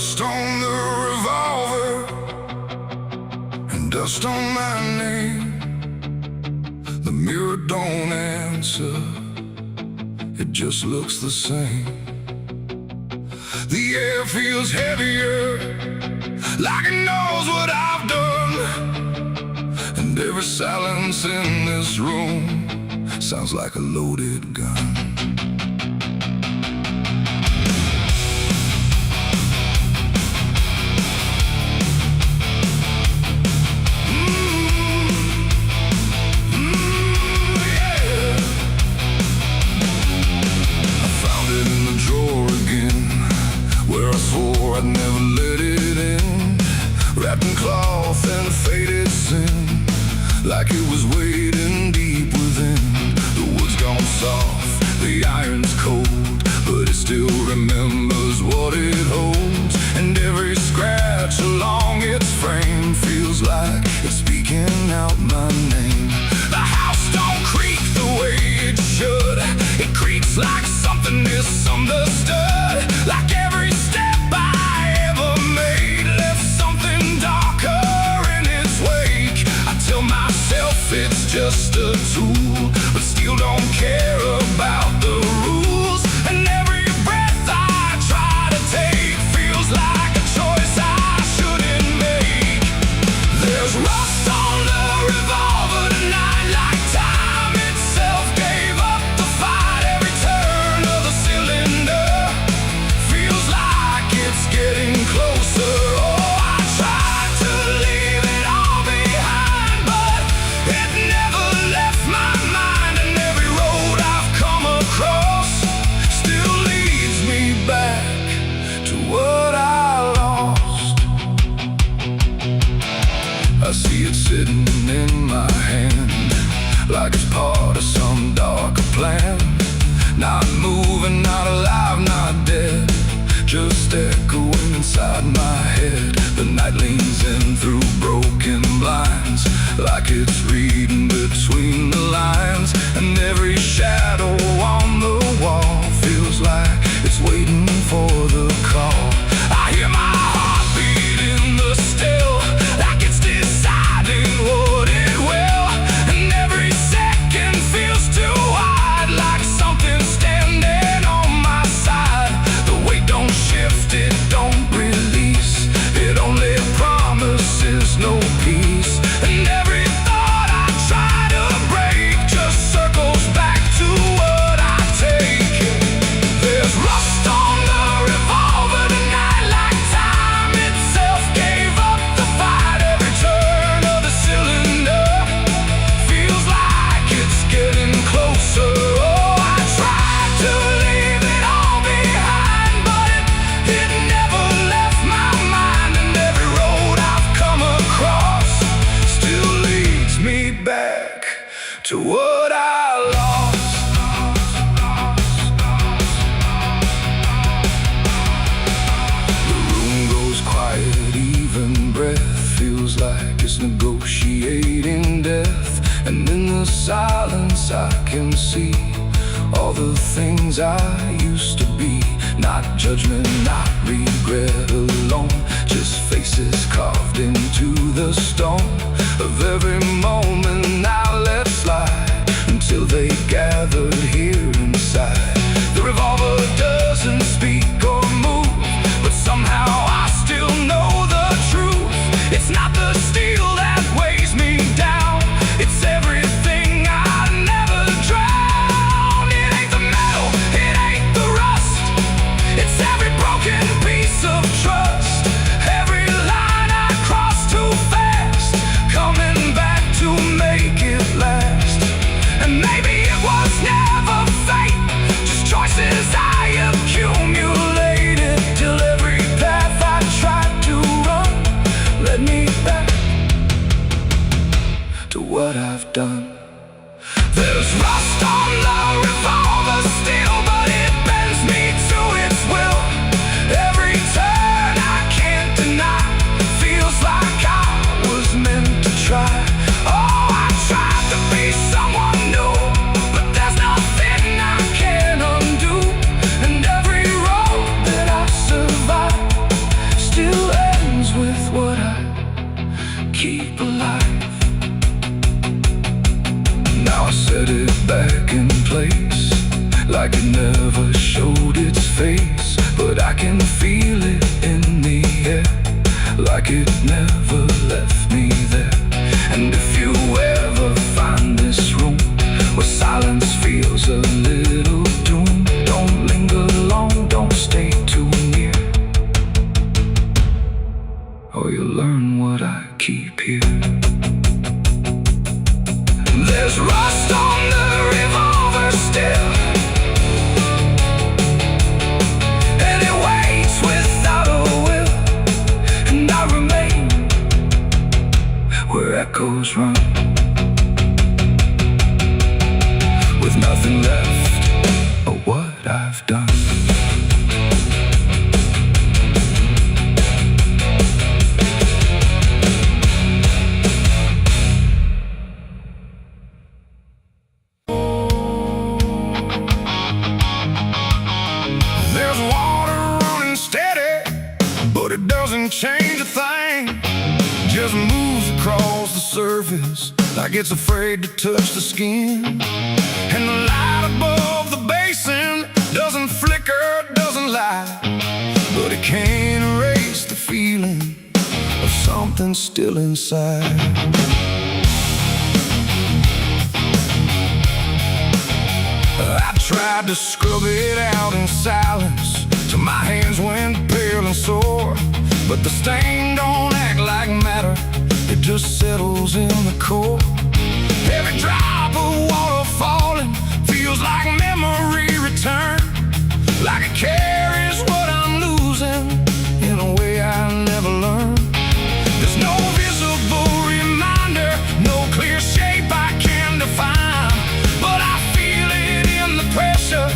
Rust on the revolver and dust on my name. The mirror don't answer, it just looks the same. The air feels heavier, like it knows what I've done. And every silence in this room sounds like a loaded gun. I'd never let it in, wrapped in cloth and faded sin, like it was waiting deep within. The wood's gone soft, the iron's cold, but it still remembers what it holds. And every scratch along its frame feels like it's speaking out my name. The house don't creak the way it should, it creaks like something misunderstood. Like every step it's just a tool, but still don't care about the rules. And every breath I try to take feels like a choice I shouldn't make. There's rust on the revolver tonight, like time itself gave up the fight. Every turn of the cylinder feels like it's getting closer. I see it sitting in my hand, like it's part of some darker plan. Not moving, not alive, not dead, just echoing inside my head. The night leans in through broken blinds, like it's reading between the lines. And every shadow on the wall feels like it's waiting for the call. I hear my heartbeat in the still, like it's deciding what it will. And every second feels too wide, like something standing on my side. The weight don't shift, it don't release, it only promises no peace. And every thought I try to break just circles back to what I take. There's rust on the revolver tonight, like time itself gave up the fight. Every turn of the cylinder feels like it's getting closer. Oh, I tried to leave it all behind, but it never left my mind. And every road I've come across still leads me back to what I lost. The room goes quiet, even breath feels like it's negotiating death. And in the silence I can see all the things I used to be. Not judgment, not regret alone, just faces carved into the stone of every moment I let slide, until they gathered here inside. The revolver doesn't speak or move, but somehow I still know the truth. It's not the steel that weighs me down, it's everything I never drowned. It ain't the metal, it ain't the rust, it's every broken piece of trust. Every line I crossed too fast, coming back to make it last. And maybe it was like it never showed its face, but I can feel it in the air, like it never left me there. And if you ever find this room where silence feels a little doom, don't linger long, don't stay too near, or you'll learn what I keep here. There's rust on the revolver still, and it waits without a will, and I remain where echoes run, with nothing left of what I've done. It doesn't change a thing, just moves across the surface like it's afraid to touch the skin. And the light above the basin doesn't flicker, doesn't lie, but it can't erase the feeling of something still inside. I tried to scrub it out in silence till my hands went pale and sore, but the stain don't act like matter, it just settles in the core. Every drop of water falling feels like memory return, like it carries what I'm losing in a way I never learned. There's no visible reminder, no clear shape I can define, but I feel it in the pressure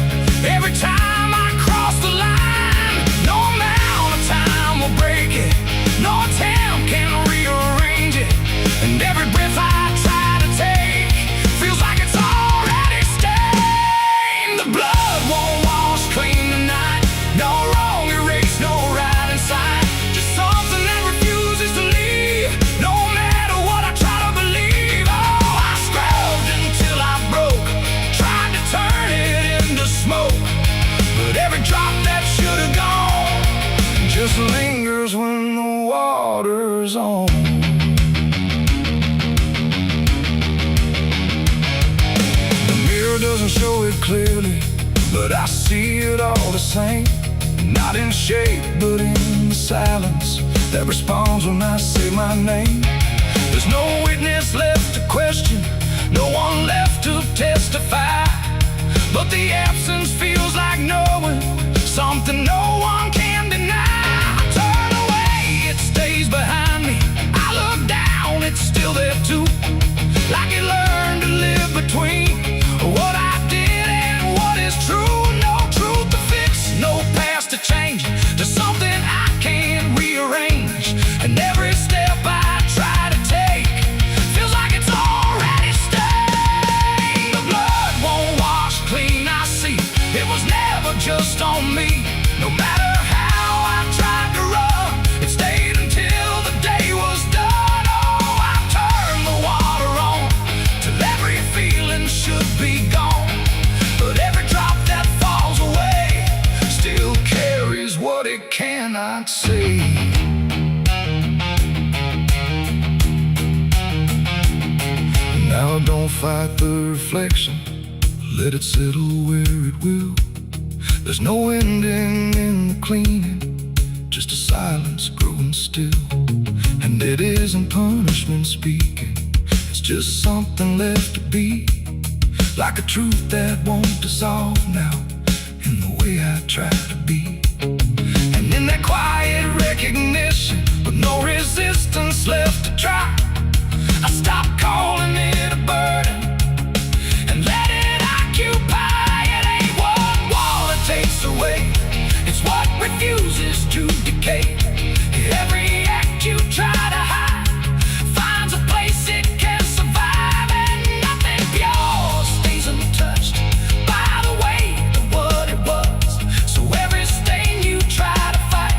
every time I cross the line. No amount of time will break it, no attempt can rearrange it, and every breath I try to take feels like it's already stained. The blood won't wash clean tonight, no wrong erased, no right inside, just something that refuses to leave, no matter what I try to believe. Oh, I scrubbed until I broke, tried to turn it into smoke, but every drop that should have gone just lingers when the water's on. The mirror doesn't show it clearly, but I see it all the same, not in shape, but in the silence that responds when I say my name. There's no witness left to question, no one left to testify, but the absence feels like knowing something no one can deny. I turn away, it stays behind me, I look down, it's still there too, like it learned to live between what I did and what is true. No truth to fix, no past to change, there's something I can't rearrange, and every step I try to take feels like it's already stained. The blood won't wash clean, I see it was never just on me. No matter how I tried to run, it stayed until the day was done. Oh, I turned the water on till every feeling should be gone, but every drop that falls away still carries what it cannot see. Now don't fight the reflection, let it settle where it will. There's no ending in the cleaning, just a silence growing still. And it isn't punishment speaking, it's just something left to be, like a truth that won't dissolve now in the way I try to be. And in that quiet recognition, with no resistance left to try, I stop calling it a burden and let it occupy. It ain't what wall it takes away, it's what refuses to decay. Every act you try to hide finds a place it can survive, and nothing pure stays untouched by the weight of what it was. So every stain you try to fight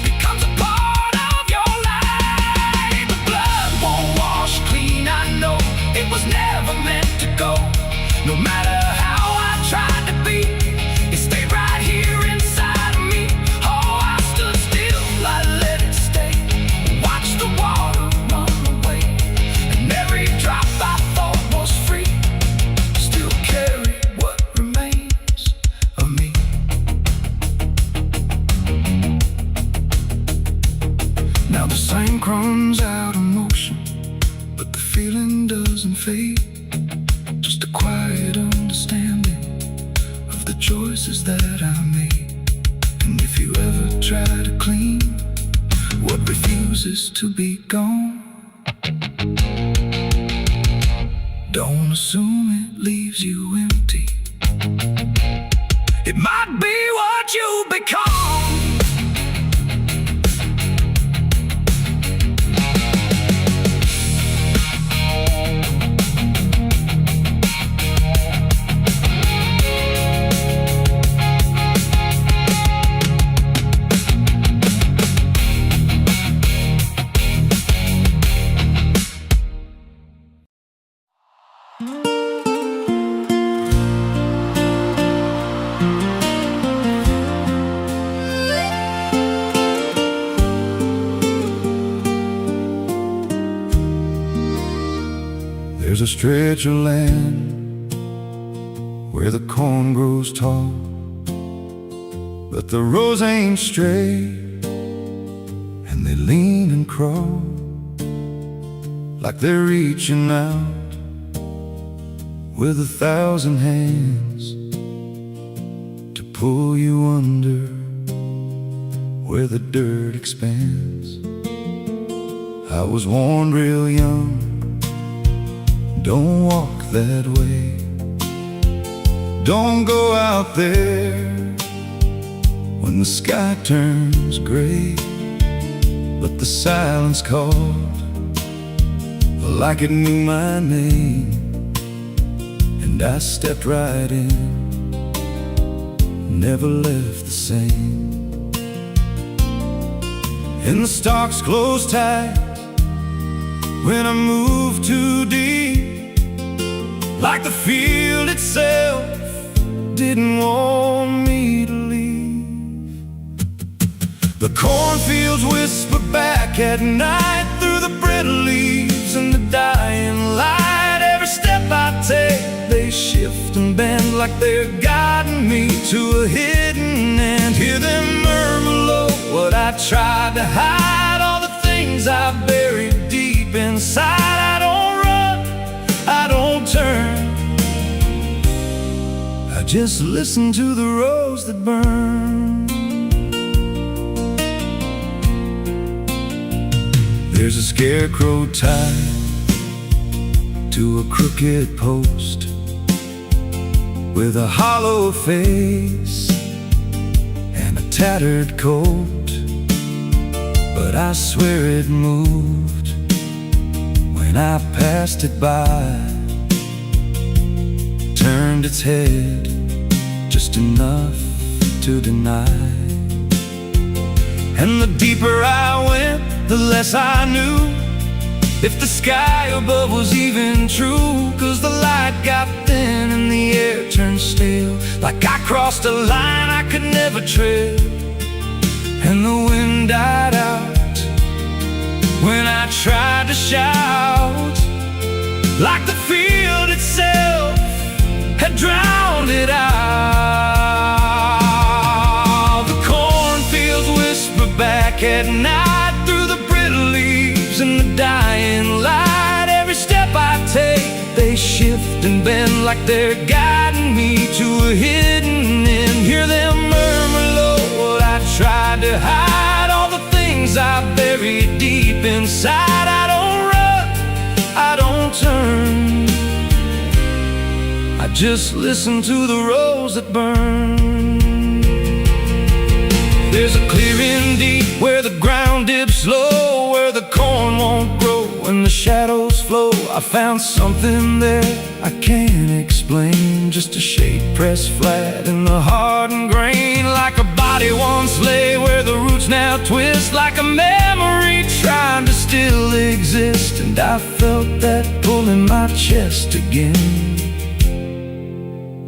becomes a part of your life. The blood won't wash clean, I know it was never meant to go. No matter how I tried to runs out of motion, but the feeling doesn't fade. Just a quiet understanding of the choices that I made. And if you ever try to clean what refuses to be gone, don't assume it leaves you empty. It might be what you become. There's a stretch of land where the corn grows tall, but the rows ain't straight, and they lean and crawl like they're reaching out with 1,000 hands to pull you under where the dirt expands. I was warned real young, don't walk that way. Don't go out there when the sky turns gray. But the silence called like it knew my name, and I stepped right in, never left the same. And the stalks closed tight when I moved too deep, like the field itself didn't want me to leave. The cornfields whisper back at night through the brittle leaves and the dying light. Every step I take, they shift and bend like they're guiding me to a hidden end. Hear them murmur low what I tried to hide, all the things I buried deep inside. I don't run, I don't turn, I just listen to the rows that burn. There's a scarecrow tied to a crooked post with a hollow face and a tattered coat, but I swear it moved when I passed it by. Turned its head just enough to deny. And the deeper I went, the less I knew if the sky above was even true. 'Cause the light got thin and the air turned stale, like I crossed a line I could never tread. And the wind died out when I tried to shout, like the field itself had drowned it out. The cornfields whisper back at night through the brittle leaves and the dying light. Every step I take, they shift and bend like they're guiding me to a hidden end. Hear them murmur low what I tried to hide, all the things I buried deep inside. I don't run, I don't turn, I just listen to the rows that burn. There's a clearing deep where the ground dips low, where the corn won't grow and the shadows flow. I found something there I can't explain, just a shape pressed flat in the hardened grain, like a body once lay where the roots now twist, like a memory trying to still exist. And I felt that pull in my chest again,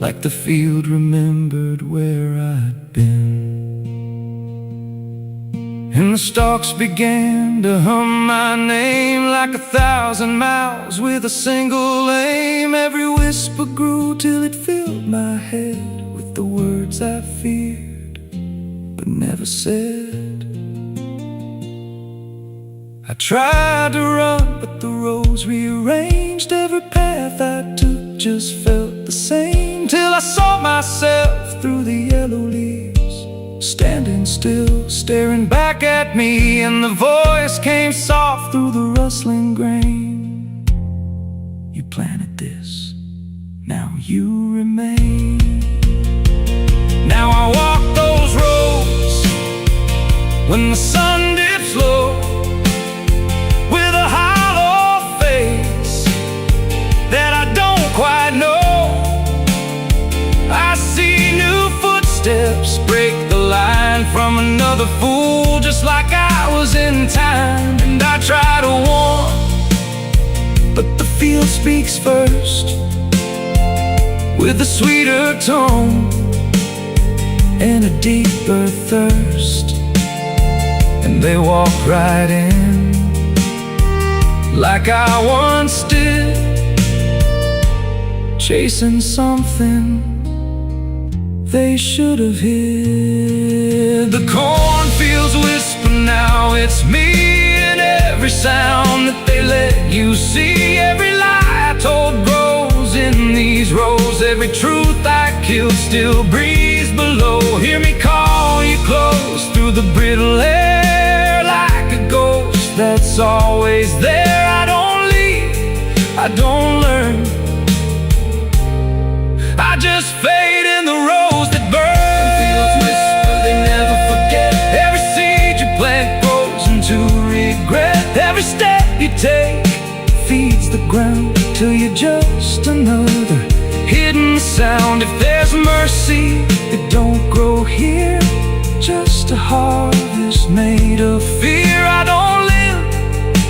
like the field remembered where I'd been. And the stalks began to hum my name like 1,000 mouths with a single aim. Every whisper grew till it filled my head with the words I feared but never said. I tried to run, but the roads rearranged. Every path I took just felt the same, till I saw myself through the yellow leaves, standing still, staring back at me. And the voice came soft through the rustling grain: you planted this, now you remain. Now I walk those roads when the sun dips low, with a hollow face that I don't quite know. I see new footsteps break the line from another fool, just like I was in time. And I try to warn, but the field speaks first, with a sweeter tone and a deeper thirst. And they walk right in, like I once did, chasing something they should have hid. The cornfields whisper now, it's me, and every sound that they let you see. Every lie I told grows in these rows, every truth I killed still breathes below. Hear me call you close through the brittle air, like a ghost that's always there. I don't leave, I don't learn, I just fade in the rose that burn. Fields whisper, they never forget. Every seed you plant grows into regret. Every step you take feeds the ground, till you're just another hidden sound. If there's mercy, it don't grow here, just a harvest made of fear. I don't live,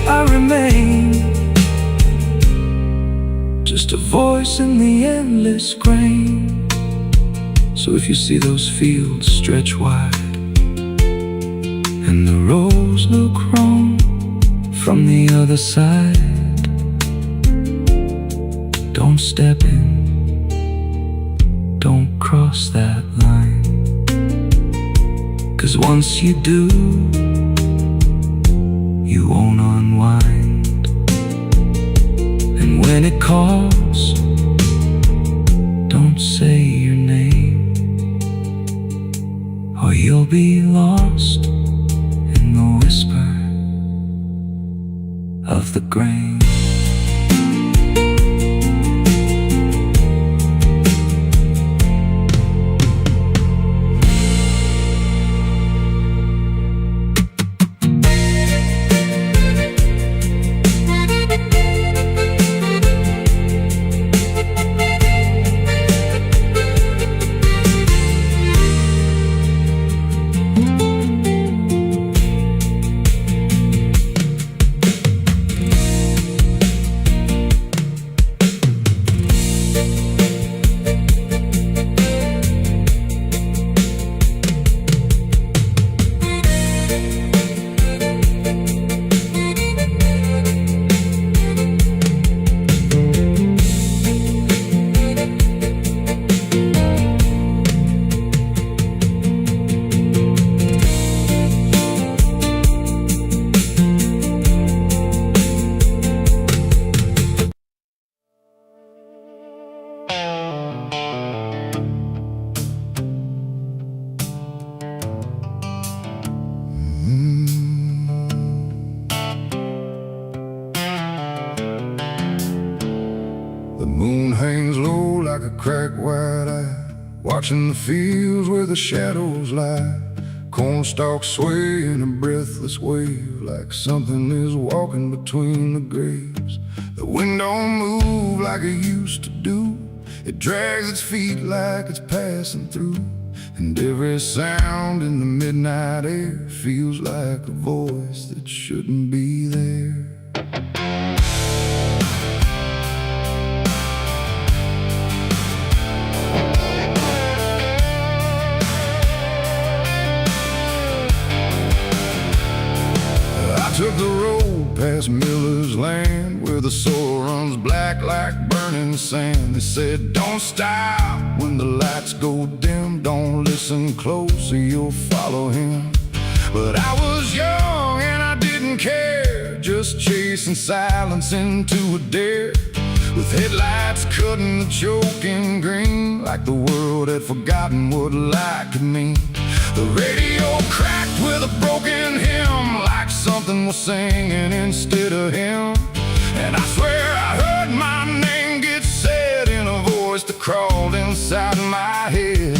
I remain, just a voice in the endless grain. So if you see those fields stretch wide, and the rows look wrong from the other side, don't step in, don't cross that line, 'cause once you do, you won't unwind. And when it calls, don't say your name, or you'll be lost in the whisper of the grain. Cracked wide eye, watching the fields where the shadows lie. Corn stalks sway in a breathless wave, like something is walking between the graves. The wind don't move like it used to do, it drags its feet like it's passing through. And every sound in the midnight air feels like a voice that shouldn't be there. Took the road past Miller's land, where the soil runs black like burning sand. They said, don't stop when the lights go dim, don't listen close or you'll follow him. But I was young and I didn't care, just chasing silence into a dare, with headlights cutting the choking green, like the world had forgotten what light could mean. The radio cracked with a broken hymn, like something was singing instead of him. And I swear I heard my name get said in a voice that crawled inside my head.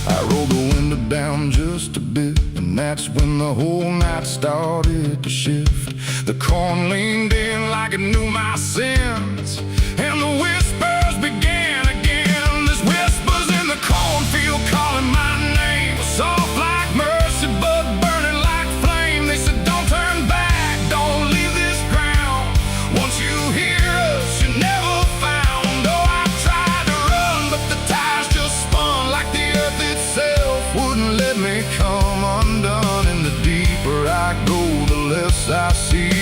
I rolled the window down just a bit, and that's when the whole night started to shift. The corn leaned in like it knew my sins, and the whispers began again. There's whispers in the cornfield calling my name, soft like mercy but burning like flame. They said don't turn back, don't leave this ground. Once you hear us, you're never found. Oh, I tried to run, but the tires just spun, like the earth itself wouldn't let me come undone. And the deeper I go, the less I see,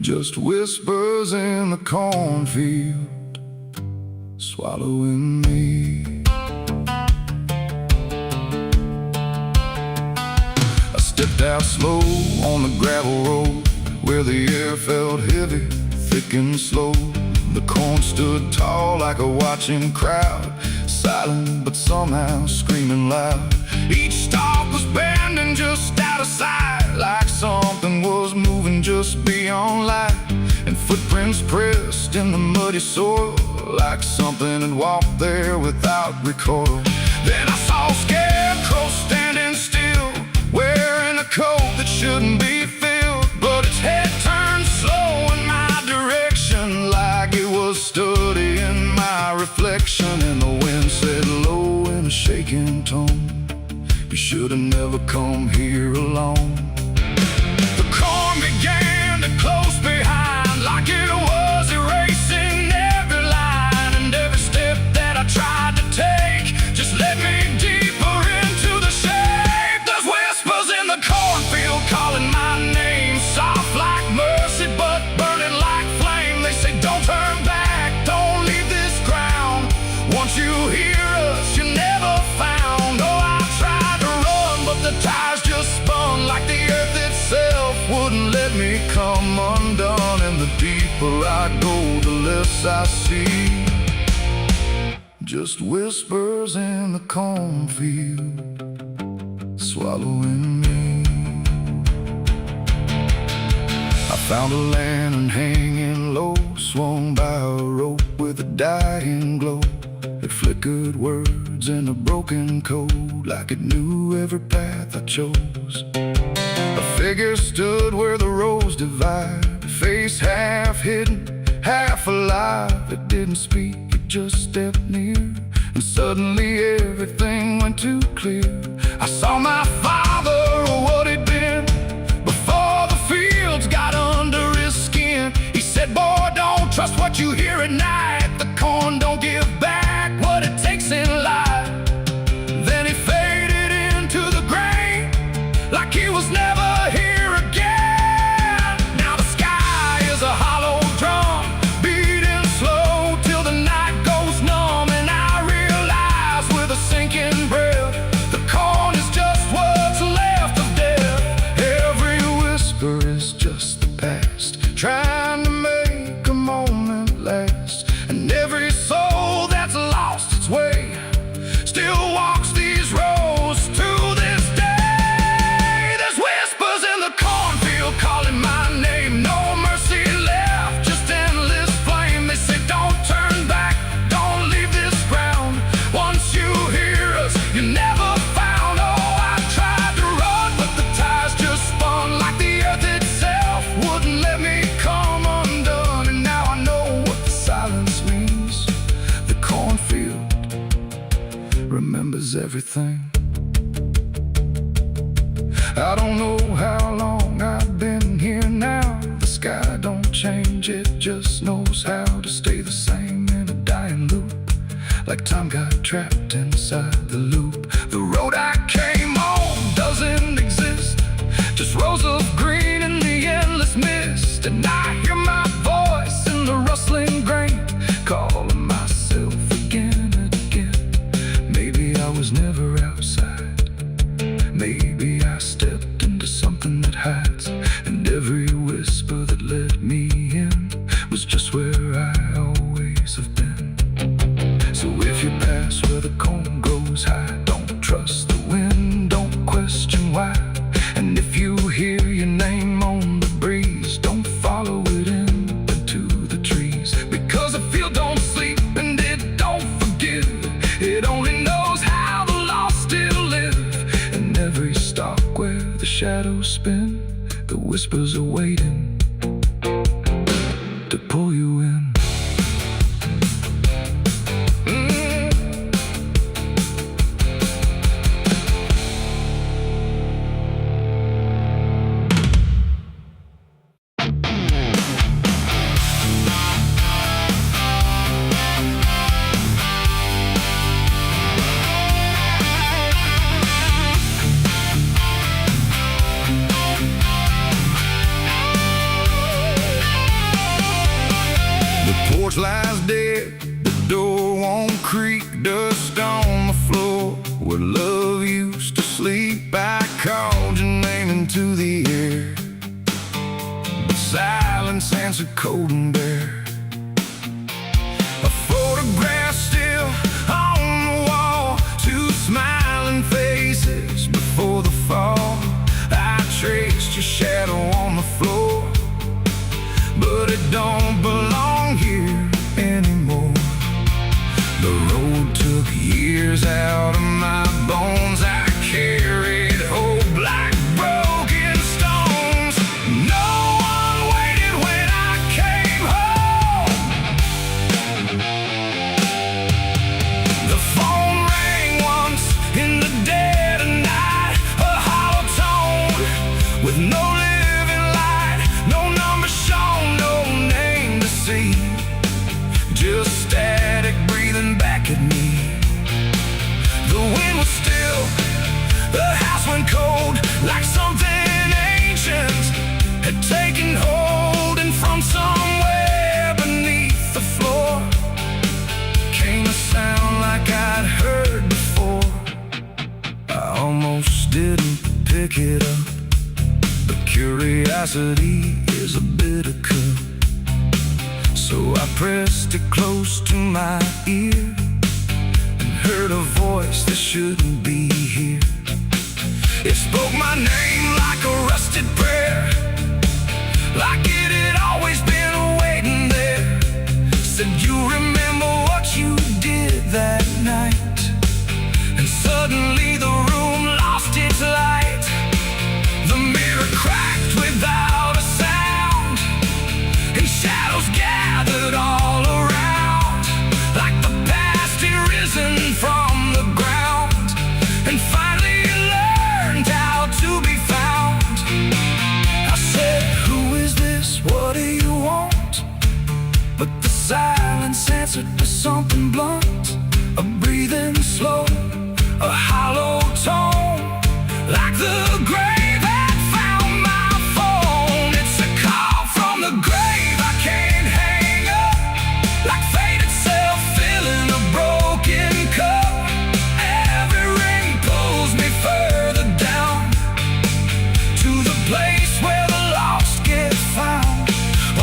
just whispers in the cornfield, swallowing me. I stepped out slow on the gravel road, where the air felt heavy, thick and slow. The corn stood tall like a watching crowd, silent but somehow screaming loud. Each stalk was bending just out of sight, like something was moving just beyond light. And footprints pressed in the muddy soil, like something had walked there without recoil. Then I saw a scarecrow standing still, wearing a coat that shouldn't be filled, but its head turned slow in my direction, like it was studying my reflection. And the wind said low in a shaking tone, you should have never come here alone. The corn began to close behind, like it was erasing every line. And every step that I tried to take just led me deeper into the shade. There's whispers in the cornfield calling my name, soft like mercy but burning like flame. They say don't turn back, don't leave this ground. Once you hear us, you're never found. Oh, I tried to run, but the tires just spun, like the earth itself wouldn't let me come undone. And the deeper I go, the less I see, just whispers in the cornfield, swallowing me. I found a lantern hanging low, swung by a rope with a dying glow. It flickered words in a broken code, like it knew every path I chose. A figure stood where the roads divide, face half hidden, half alive. It didn't speak, it just stepped near, and suddenly everything went too clear. I saw my father, or what he'd been, before the fields got under his skin. He said, boy, don't trust what you hear at night. The corn don't give back what it takes in life. Then he faded into the grain, like he was never here again. Now the sky is a hollow drum, beating slow till the night goes numb. And I realize with a sinking breath, the corn is just what's left of death. Every whisper is just the past, trying to make a moment last. And every soul that's lost its way still walks these roads to this day. There's whispers in the cornfield calling my name, no mercy left, just endless flame. They say don't turn back, don't leave this ground. Once you hear us, you're never found. Oh, I tried to run, but the tires just spun, like the earth itself wouldn't let me come undone. And now I know what the silence means. The cornfield remembers everything. I don't know how long I've been here now. The sky don't change, it just knows how to stay the same in a dying loop, like time got trapped inside the loop. The road I came on doesn't exist, just rows of green in the endless mist. And I hear my voice in the rustling grain, calling myself again and again. Maybe I was never outside, maybe I stepped into something that hides, and every shadows spin, the whispers are waiting to pull you in. Porch lies dead, the door won't creak, dust on the floor where love used to sleep. I called your name into the air, but silence answered cold and bare. A photograph still on the wall, two smiling faces before the fall. I traced your shadow on the floor, but it don't belong here anymore. The road took years out of my bones. I carried hope like broken stones. No one waited when I came home. The phone rang once in the dead of night, a hollow tone with no living light, no number shown, no name to see. Just static breathing back at me. The wind was still, the house went cold, like something ancient had taken hold. And from somewhere beneath the floor came a sound like I'd heard before. I almost didn't pick it up, but curiosity is a bitter cup. So I pressed it close to my ear and heard a voice that shouldn't be here. It spoke my name like a rusted prayer, like it had always been waiting there. Said, you remember what you did that night? And suddenly the room lost its light. The mirror cracked without a sound, and shadows gathered all around, like the past had risen from the ground and finally learned how to be found. I said, who is this? What do you want? But the silence answered with something blunt, a breathing slow, a hollow tone, like the grave had found my phone. It's a call from the grave I can't hang up, like fate itself filling a broken cup. Every ring pulls me further down to the place where the lost get found.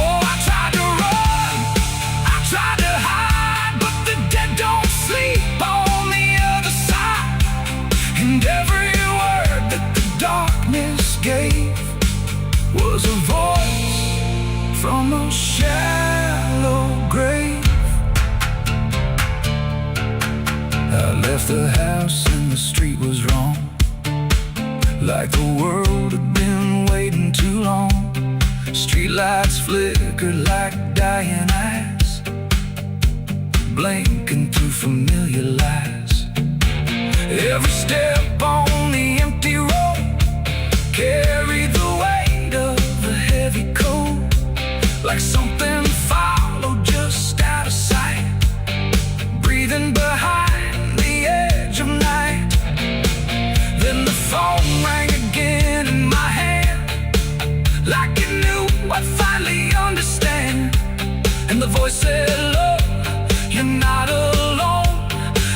Oh, I tried to run, I tried to hide, but the dead don't sleep on the other side. And every word that the darkness gave was a voice from a shallow grave. I left the house and the street was wrong, like the world had been waiting too long. Streetlights flickered like dying eyes, blinking through familiar lies. Every step on the empty road carried the weight of a heavy coat, like something followed just out of sight, breathing behind the edge of night. Then the phone rang again in my hand, like it knew I'd finally understand. And the voice said, look, you're not alone,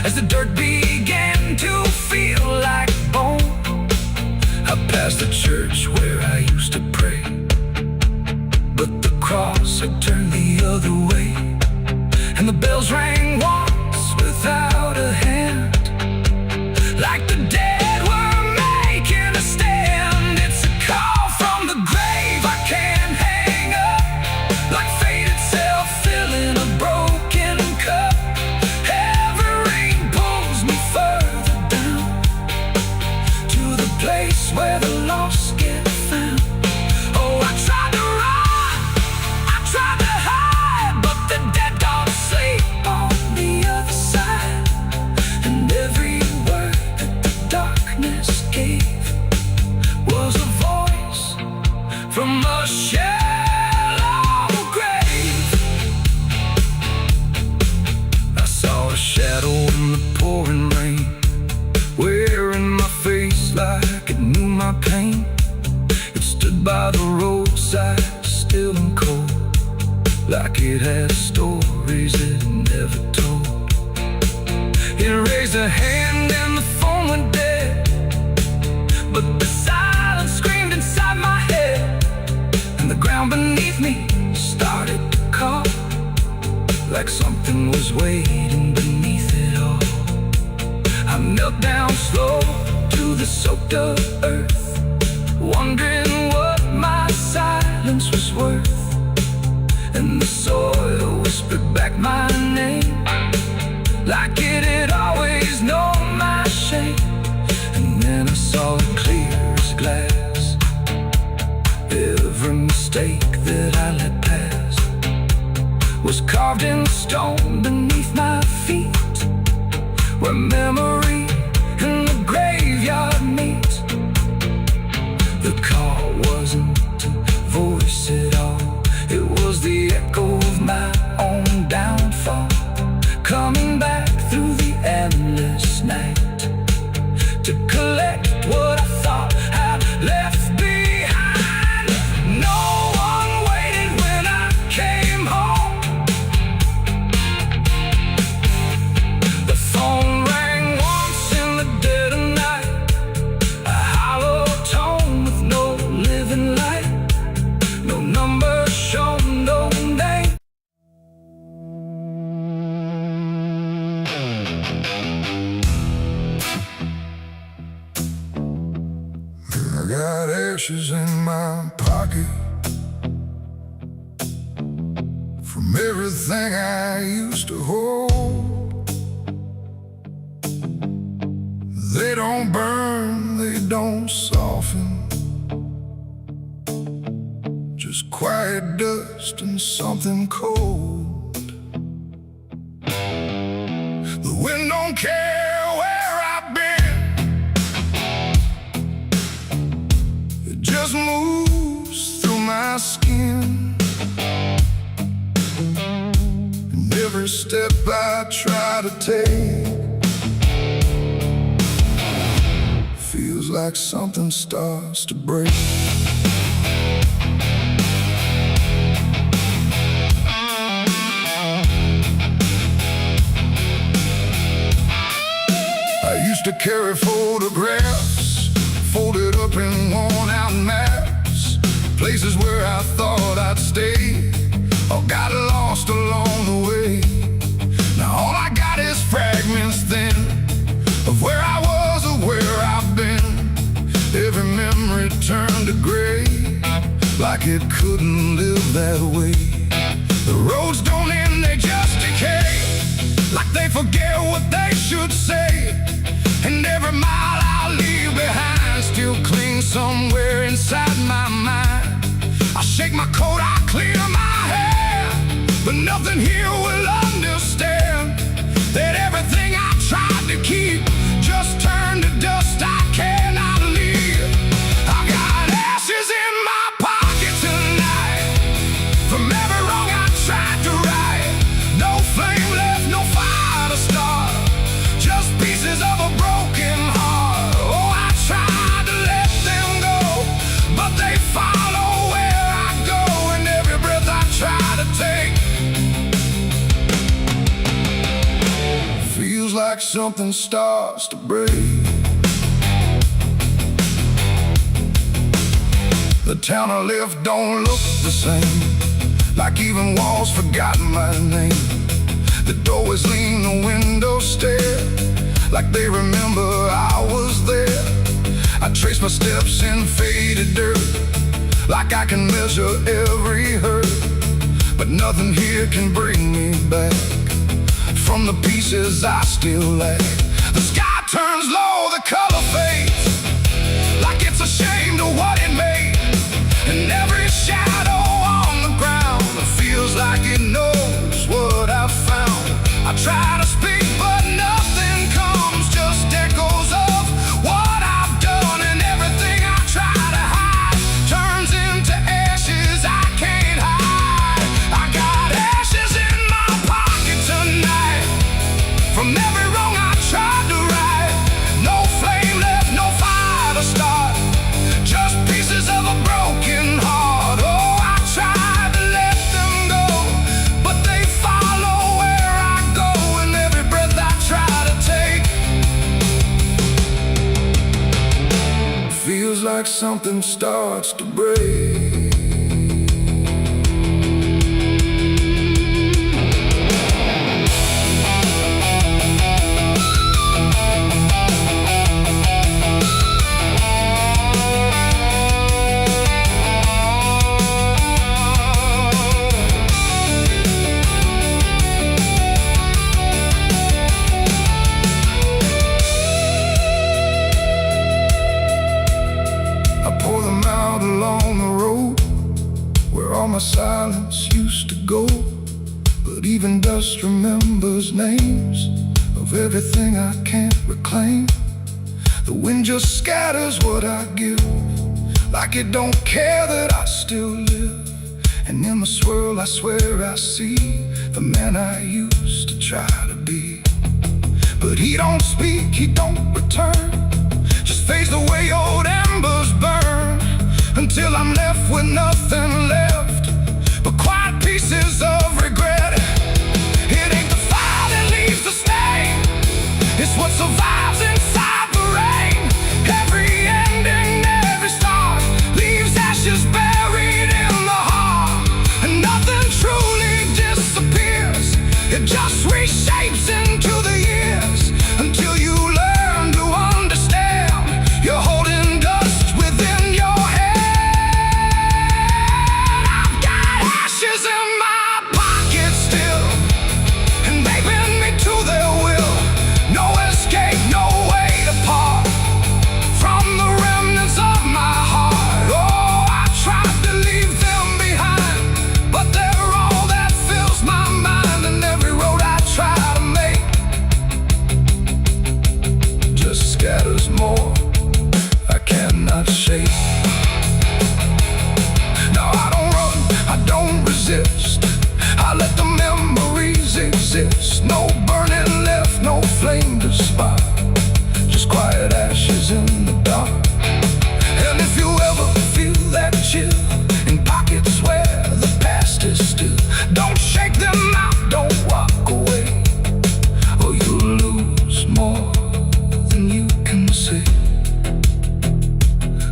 as the dirt began to feel like bone. I passed the church where I used to pray, but the cross had it has stories it never told. It raised a hand and the phone went dead, but the silence screamed inside my head, and the ground beneath me started to call, like something was waiting beneath it all. I knelt down slow to the soaked up earth, wondering what my silence was worth. And the soil whispered back my name, like it had always known my shame. And then I saw it clear as glass. Every mistake that I let pass was carved in stone beneath my feet, where memory and the graveyard meet. The call wasn't a voice at all, it was the echo of my own downfall, coming back through the endless night to collect what I thought I'd left behind. No one waited when I came home. The phone rang once in the dead of night, a hollow tone with no living light, no number shown, no name. I got ashes in my pocket from everything I used to hold. They don't burn, they don't soften, just quiet dust and something cold. The wind don't care where I've been, it just moves through my skin. And every step I try to take feels like something starts to break. I used to carry photographs folded up in worn-out maps, places where I thought I'd stay or got lost along the way. Now all I got is fragments then of where I was or where I've been. Every memory turned to gray, like it couldn't live that way. The roads don't end, they just decay, like they forget what they should say. And every mile I leave behind still clings somewhere inside my mind. I shake my coat, I clear my hair, but nothing here will understand that everything I tried to keep just turned to dust I cannot leave. I got ashes in my pocket tonight from every wrong I tried to right. No flame left, no fire to start, just pieces of a broken heart. Oh, I tried to let them go, but they follow where I go, and every breath I try to take feels like something starts to break. The town I left don't look the same, like even walls forgotten my name. The doorways lean, the windows stare, like they remember I was there. I trace my steps in faded dirt, like I can measure every hurt, but nothing here can bring me back from the pieces I still lack. The sky turns low, the color fades, like it's ashamed of what it made. And every shadow on the ground feels like it knows what I've found. I try to speak, but nothing comes, just echoes of what I've done. And everything I try to hide turns into ashes I can't hide. I got ashes in my pocket tonight from every wrong I tried to right. like something starts to break. All my silence used to go, but even dust remembers names of everything I can't reclaim. The wind just scatters what I give, like it don't care that I still live. And in the swirl I swear I see the man I used to try to be. But he don't speak, he don't return, just fades the way old embers burn, until I'm left with nothing left but quiet pieces of regret. It ain't the fire that leaves the stain, it's what survives inside the rain. Every ending, every start leaves ashes buried in the heart, and nothing truly disappears, it just reshapes into the years, until you learn to understand you're holding dust within your head. In my pocket still, and they bend me to their will. No escape, no way to part from the remnants of my heart. Oh, I tried to leave them behind, but they're all that fills my mind. And every road I try to make just scatters more I cannot shake. I don't resist, I let the memories exist. No burning left, no flame to spark, just quiet ashes in the dark. And if you ever feel that chill in pockets where the past is still, don't shake them out, don't walk away, or you'll lose more than you can say.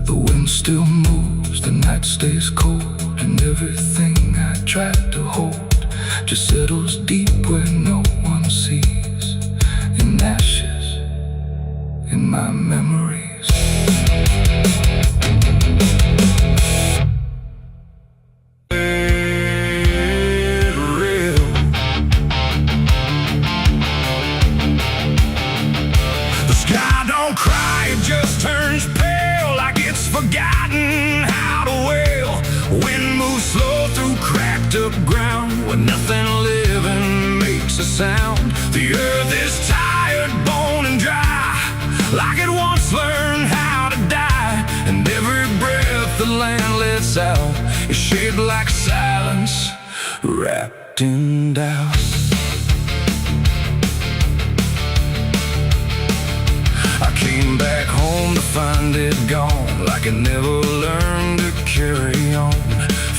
The wind still moves, the night stays cold, and everything I tried to hold just settles deep where no one sees, in ashes, in my memories. Real. The sky don't cry, it just turns pale, like it's forgotten how to wail. Wind moves slow through cracked up ground, where nothing living makes a sound. The earth is tired, bone and dry, like it once learned how to die. And every breath the land lets out is shaped like silence, wrapped in doubt. I came back home to find it gone, like it never learned to carry on.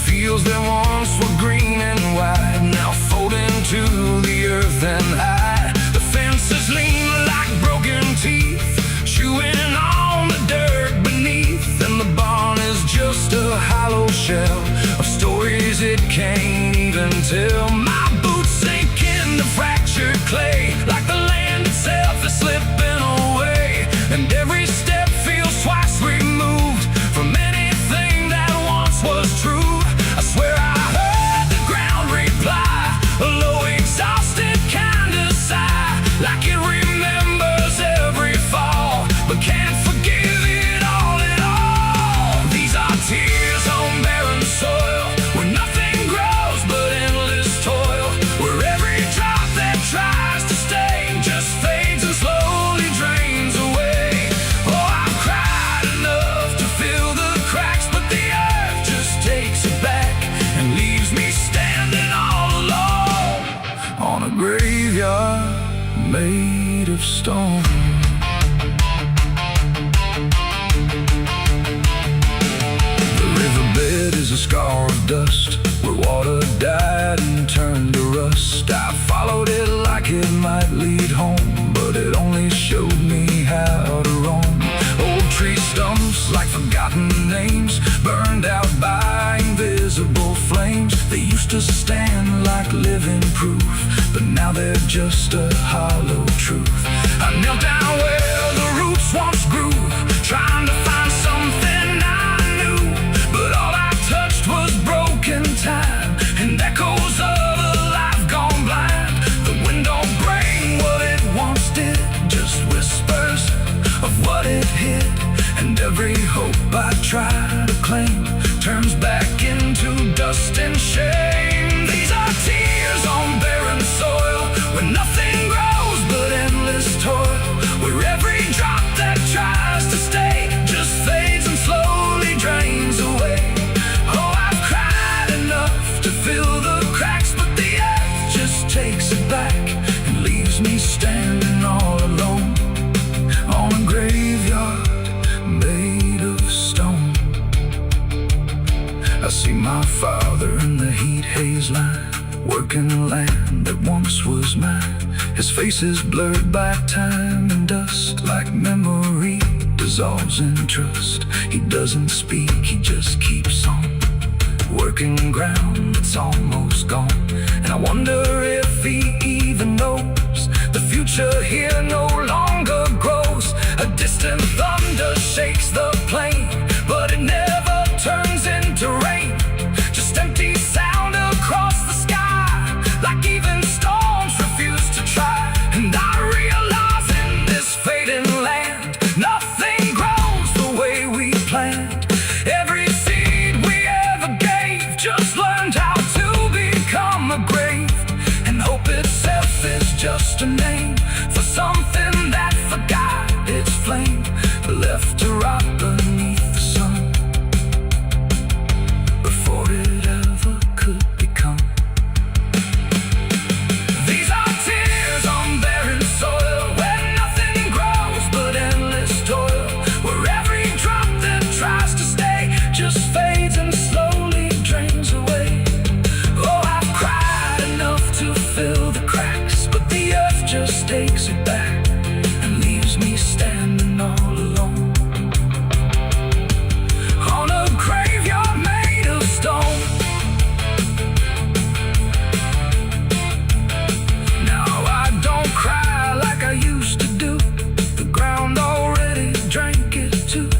Fields that once were green and wide now fold into the earth and hide. The fences lean like broken teeth, chewing on the dirt beneath. And the barn is just a hollow shell of stories it can't even tell. My boots sink into fractured clay, like the land itself is slipping away. And every step feels twice removed from anything that once was true. I swear I heard the ground reply, a low exhausted kind of sigh, like it remembers every fall, but can't forgive it all at all. These are tears on barren soil, where nothing grows but endless toil, where every drop that tries to stay just fades and slowly drains away. Oh, I've cried enough to fill the cracks, but the earth just takes it back and leaves me standing all alone on a graveyard made of stone. The riverbed is a scar of dust, where water died and turned to rust. I followed it like it might lead home, but it only showed me how to roam. Old tree stumps like forgotten names, burned out by invisible flames. They used to stand like living proof, but now they're just a hollow truth. I knelt down where the roots once grew, trying to find something I knew, but all I touched was broken time and echoes of a life gone blind. The wind don't bring what it once did, just whispers of what it hid, and every hope I try to claim turns back into dust and shame. These are tears on barren soil, where nothing grows but endless toil, where every drop that tries to stay just fades and slowly drains away. Oh, I've cried enough to fill the cracks, but the earth just takes it back and leaves me standing all alone on a graveyard made of stone. I see my father in the heat haze line, working land that once was mine. His face is blurred by time and dust, like memory dissolves in trust. He doesn't speak, he just keeps on working ground that's almost gone. And I wonder if he even knows the future here no longer grows. A distant thunder shakes the plain, but it never turns into rain. Just empty sound across the sky, like even storms refuse to try. And I realize in this fading land, nothing grows the way we planned. Every seed we ever gave just learned how to become a grave, and hope itself is just a name for something that forgot its flame, left to rot beneath the sun before it ever could become. These are tears on barren soil, where nothing grows but endless toil, where every drop that tries to stay just fades and slowly drains away. Oh, I've cried enough to fill the cracks, but the earth just takes it back and leaves me standing all alone on a graveyard made of stone. Now I don't cry like I used to do, the ground already drank it too,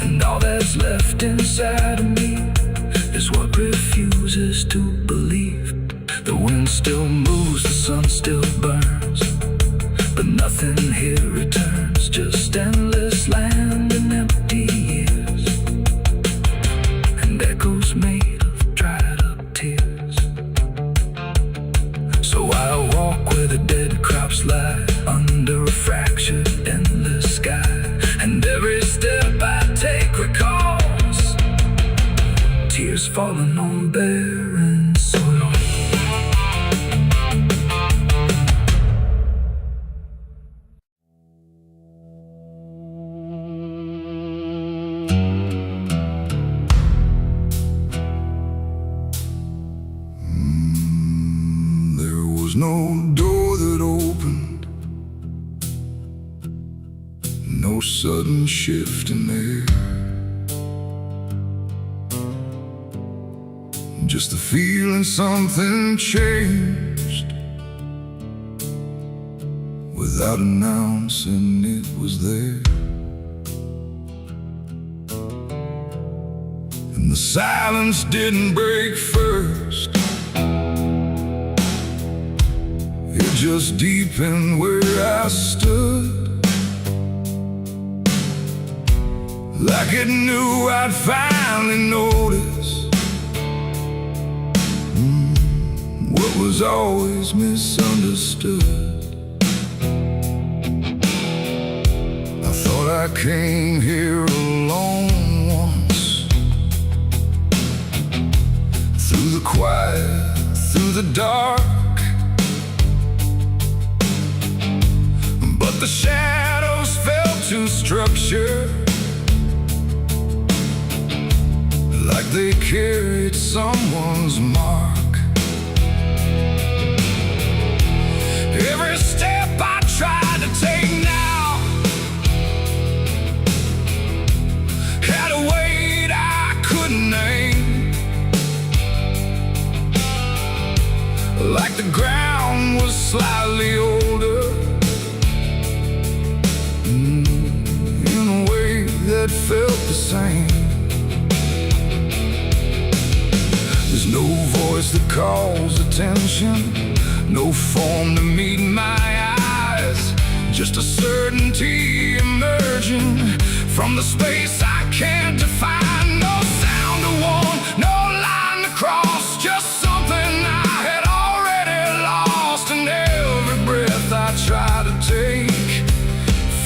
and all that's left inside of me is what refuses to believe. The wind still moves, the sun still burns, but nothing here returns, just endless land and empty years, and echoes made of dried up tears. So I walk where the dead crops lie, under a fractured endless sky, and every step I take recalls tears falling on barren soil. There was no door that opened, no sudden shift in air, just the feeling something changed without announcing it was there. And the silence didn't break first, it just deepened where I stood, like it knew I'd finally noticed what was always misunderstood. I thought I came here alone once, through the quiet, through the dark, but the shadows fell to structure, like they carried someone's mark. Every step I tried to take now had slightly older, in a way that felt the same. There's no voice that calls attention, no form to meet my eyes, just a certainty emerging from the space I can't define. No sound to warn, no line to cross, just something I had already lost. And every breath I try to take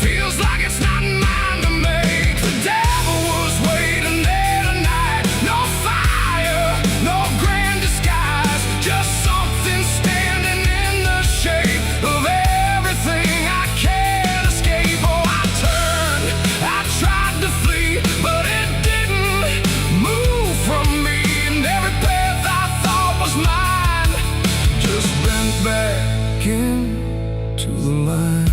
feels like it's not mine to make. The devil was waiting there tonight. No fire, no grand disguise, just something standing in the shape of everything I can't escape. Oh, I turned, I tried to flee, but it didn't move from me. And every path I thought was mine just bent back into the line.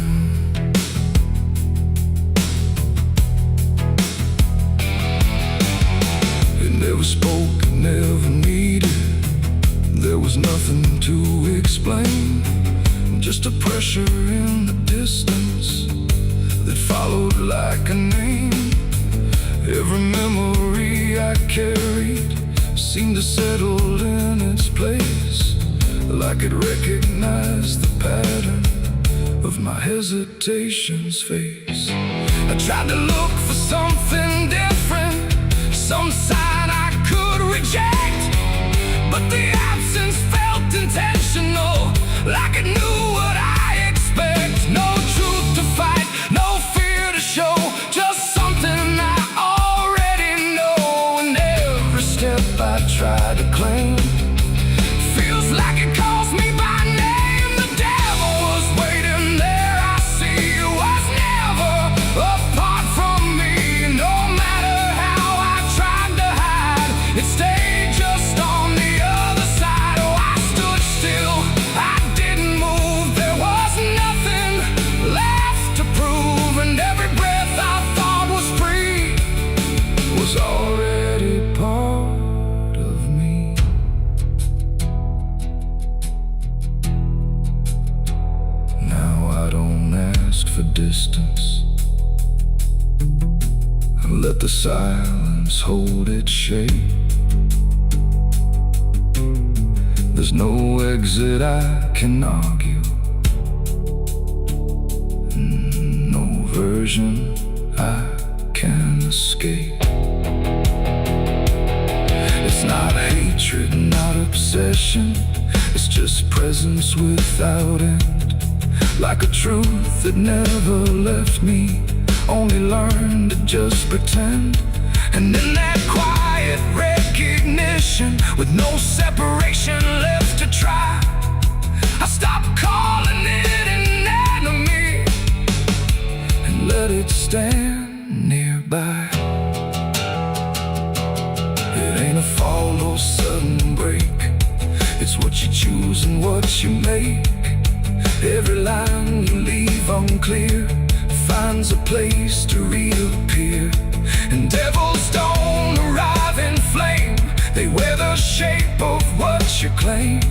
Never spoke, never needed. There was nothing to explain, just a pressure in the distance that followed like a name. Every memory I carried seemed to settle in its place, like it recognized the pattern of my hesitation's face. I tried to look for something different, some sign I could reject, but the absence felt intentional, like it knew what I expect. No truth to fight, no fear to show, just something I already know. And every step I try to claim feels like it calls me by name. The devil was waiting there, I see, was never apart from me. No matter how I tried to hide, it stayed just on the other side. Oh, I stood still, I didn't move, there was nothing left to prove. And every breath I thought was free was already part of me. Now I don't ask for distance, I let the silence hold its shape. There's no exit I can argue, no version I can escape. It's not hatred, not obsession, it's just presence without end, like a truth that never left me, only learned to just pretend. And in that quiet recognition, with no separation left to try, I stopped calling it an enemy and let it stand nearby. It ain't a fall or sudden break, it's what you choose and what you make. Every line you leave unclear finds a place to reappear. And devils don't arrive in flame, they wear the shape of what you claim.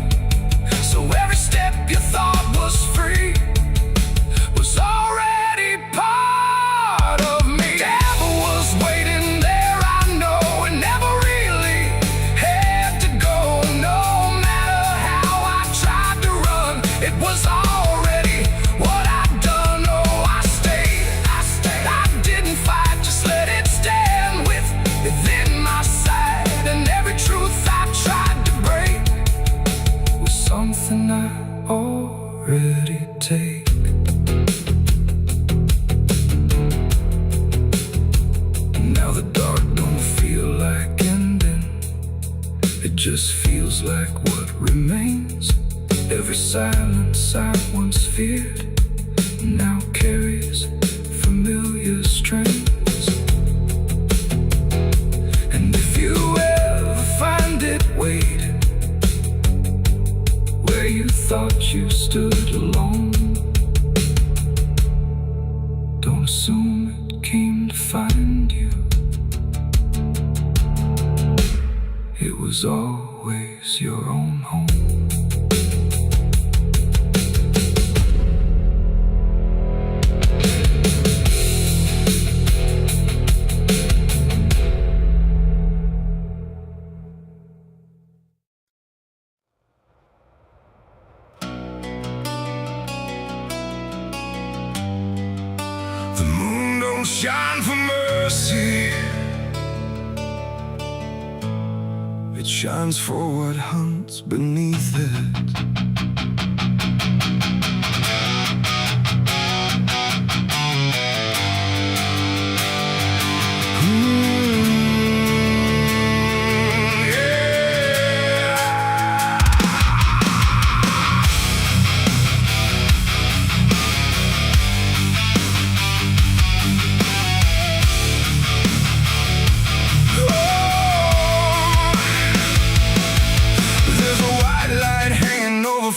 So every step you thought was free was already part of me. Devil was waiting there, I know, and never really had to go. No matter how I tried to run, it was already what I'd done. Oh, I stayed, I didn't fight, just let it stand within my sight. And every truth I tried to break was something I already take. Now the dark don't feel like ending, it just feels like what remains. Every silence I once feared now carries familiar strains. And if you ever find it waiting where you thought you stood alone, don't assume it came to find you. It was always your own home. don't shine for mercy. It shines for what hunts beneath it.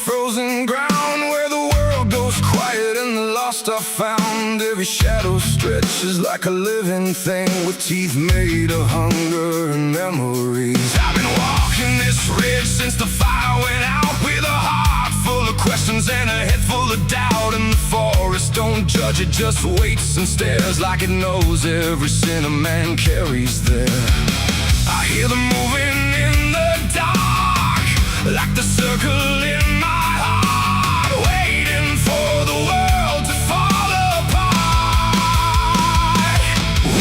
Frozen ground where the world goes quiet and the lost are found. Every shadow stretches like a living thing with teeth made of hunger and memories. I've been walking this ridge since the fire went out, with a heart full of questions and a head full of doubt. And the forest don't judge, it just waits and stares like it knows every sin a man carries there. I hear them moving in the dark, like the circle in my heart, waiting for the world to fall apart.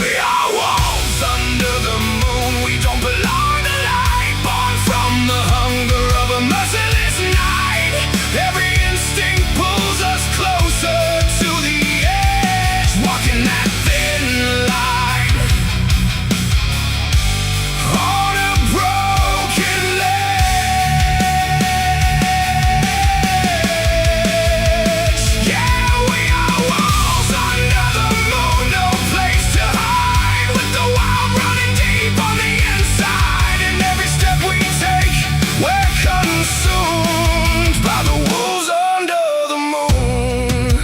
We are wolves under the moon, we don't belong to light, born from the hunger of a merciless night. Every instinct pulls us closer to the edge, walking that thin line on a broken ledge. Yeah, we are wolves under the moon, no place to hide, with the wild running deep on the inside. And every step we take, we're consumed by the wolves under the moon.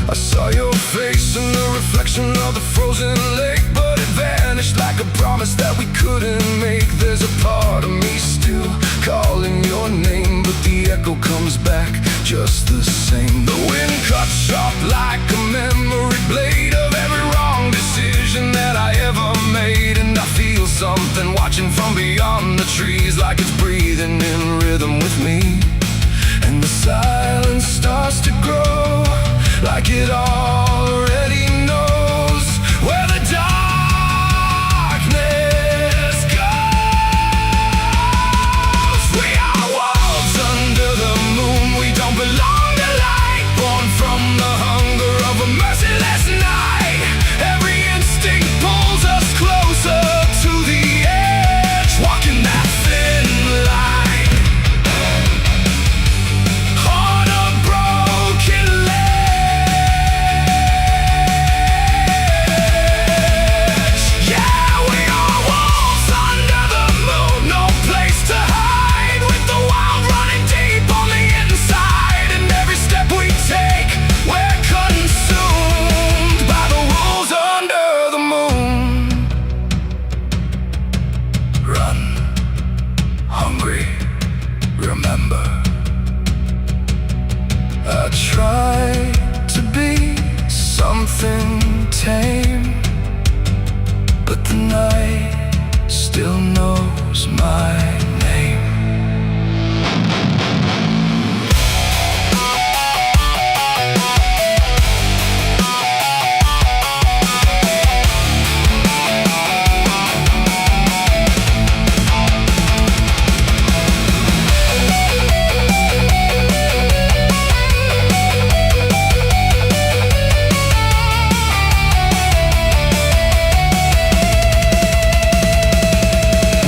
I saw your face in the reflection of the frozen lake, but it vanished like a promise that we couldn't make. There's a part of me still calling your name, but the echo comes back just the same. The wind cuts sharp like a memory blade of every wrong decision that I ever made. And I feel something watching from beyond the trees, like it's breathing in rhythm with me. And the silence starts to grow, like it already knows where the darkness goes. We are wolves under the moon, we don't belong to light, born from the hunger of a merciless night. Every instinct pulls us closer to the edge, walking that thin line on a broken ledge. Yeah, we are wolves under the moon, no place to hide, with the wild running deep on the inside. And every step we take, we're consumed by the wolves under the moon. Run, hungry, remember. I try to be something tame, but the night still knows my name.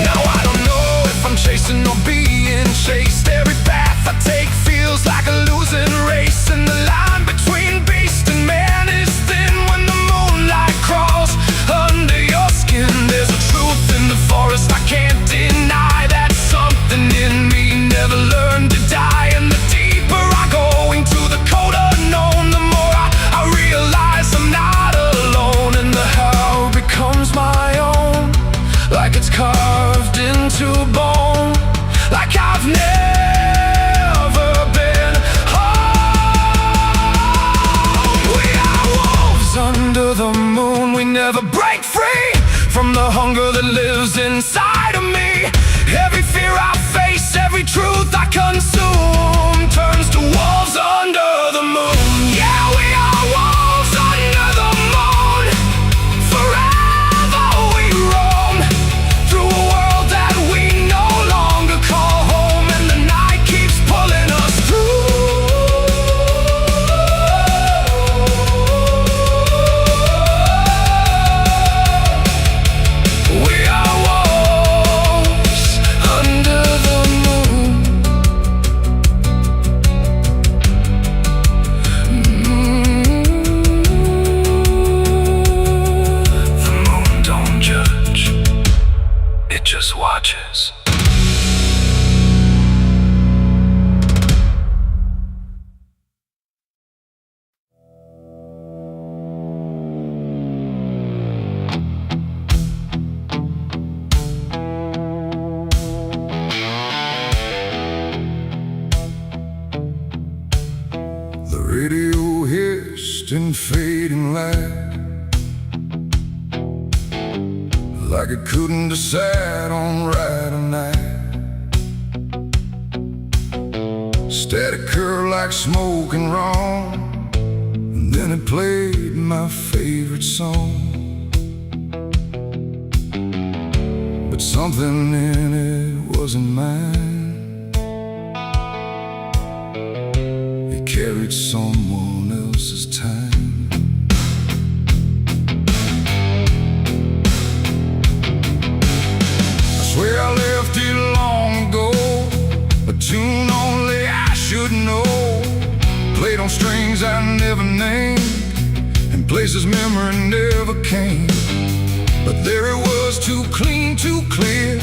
Now I don't know if I'm chasing or being chased. Every path I take feels like a losing race, and the line between beast and man is thin when the moonlight crawls under your skin. There's a truth in the forest I can't deny, that something in me never learned to die. And the deeper I go into the cold unknown, the more I realize I'm not alone. And the how becomes my own, like it's carved into bone, like I've never been home. We are wolves under the moon, we never break free from the hunger that lives inside of me. Every fear I face, every truth I consume turns to wolves under the moon. hissed in fading light, like it couldn't decide on right or night. Static curl like smoke and wrong, and then it played my favorite song. But something in it wasn't mine. It carried someone else's time. I swear I left it long ago, a tune only I should know, played on strings I never named, and places memory never came. But there it was, too clean, too clear,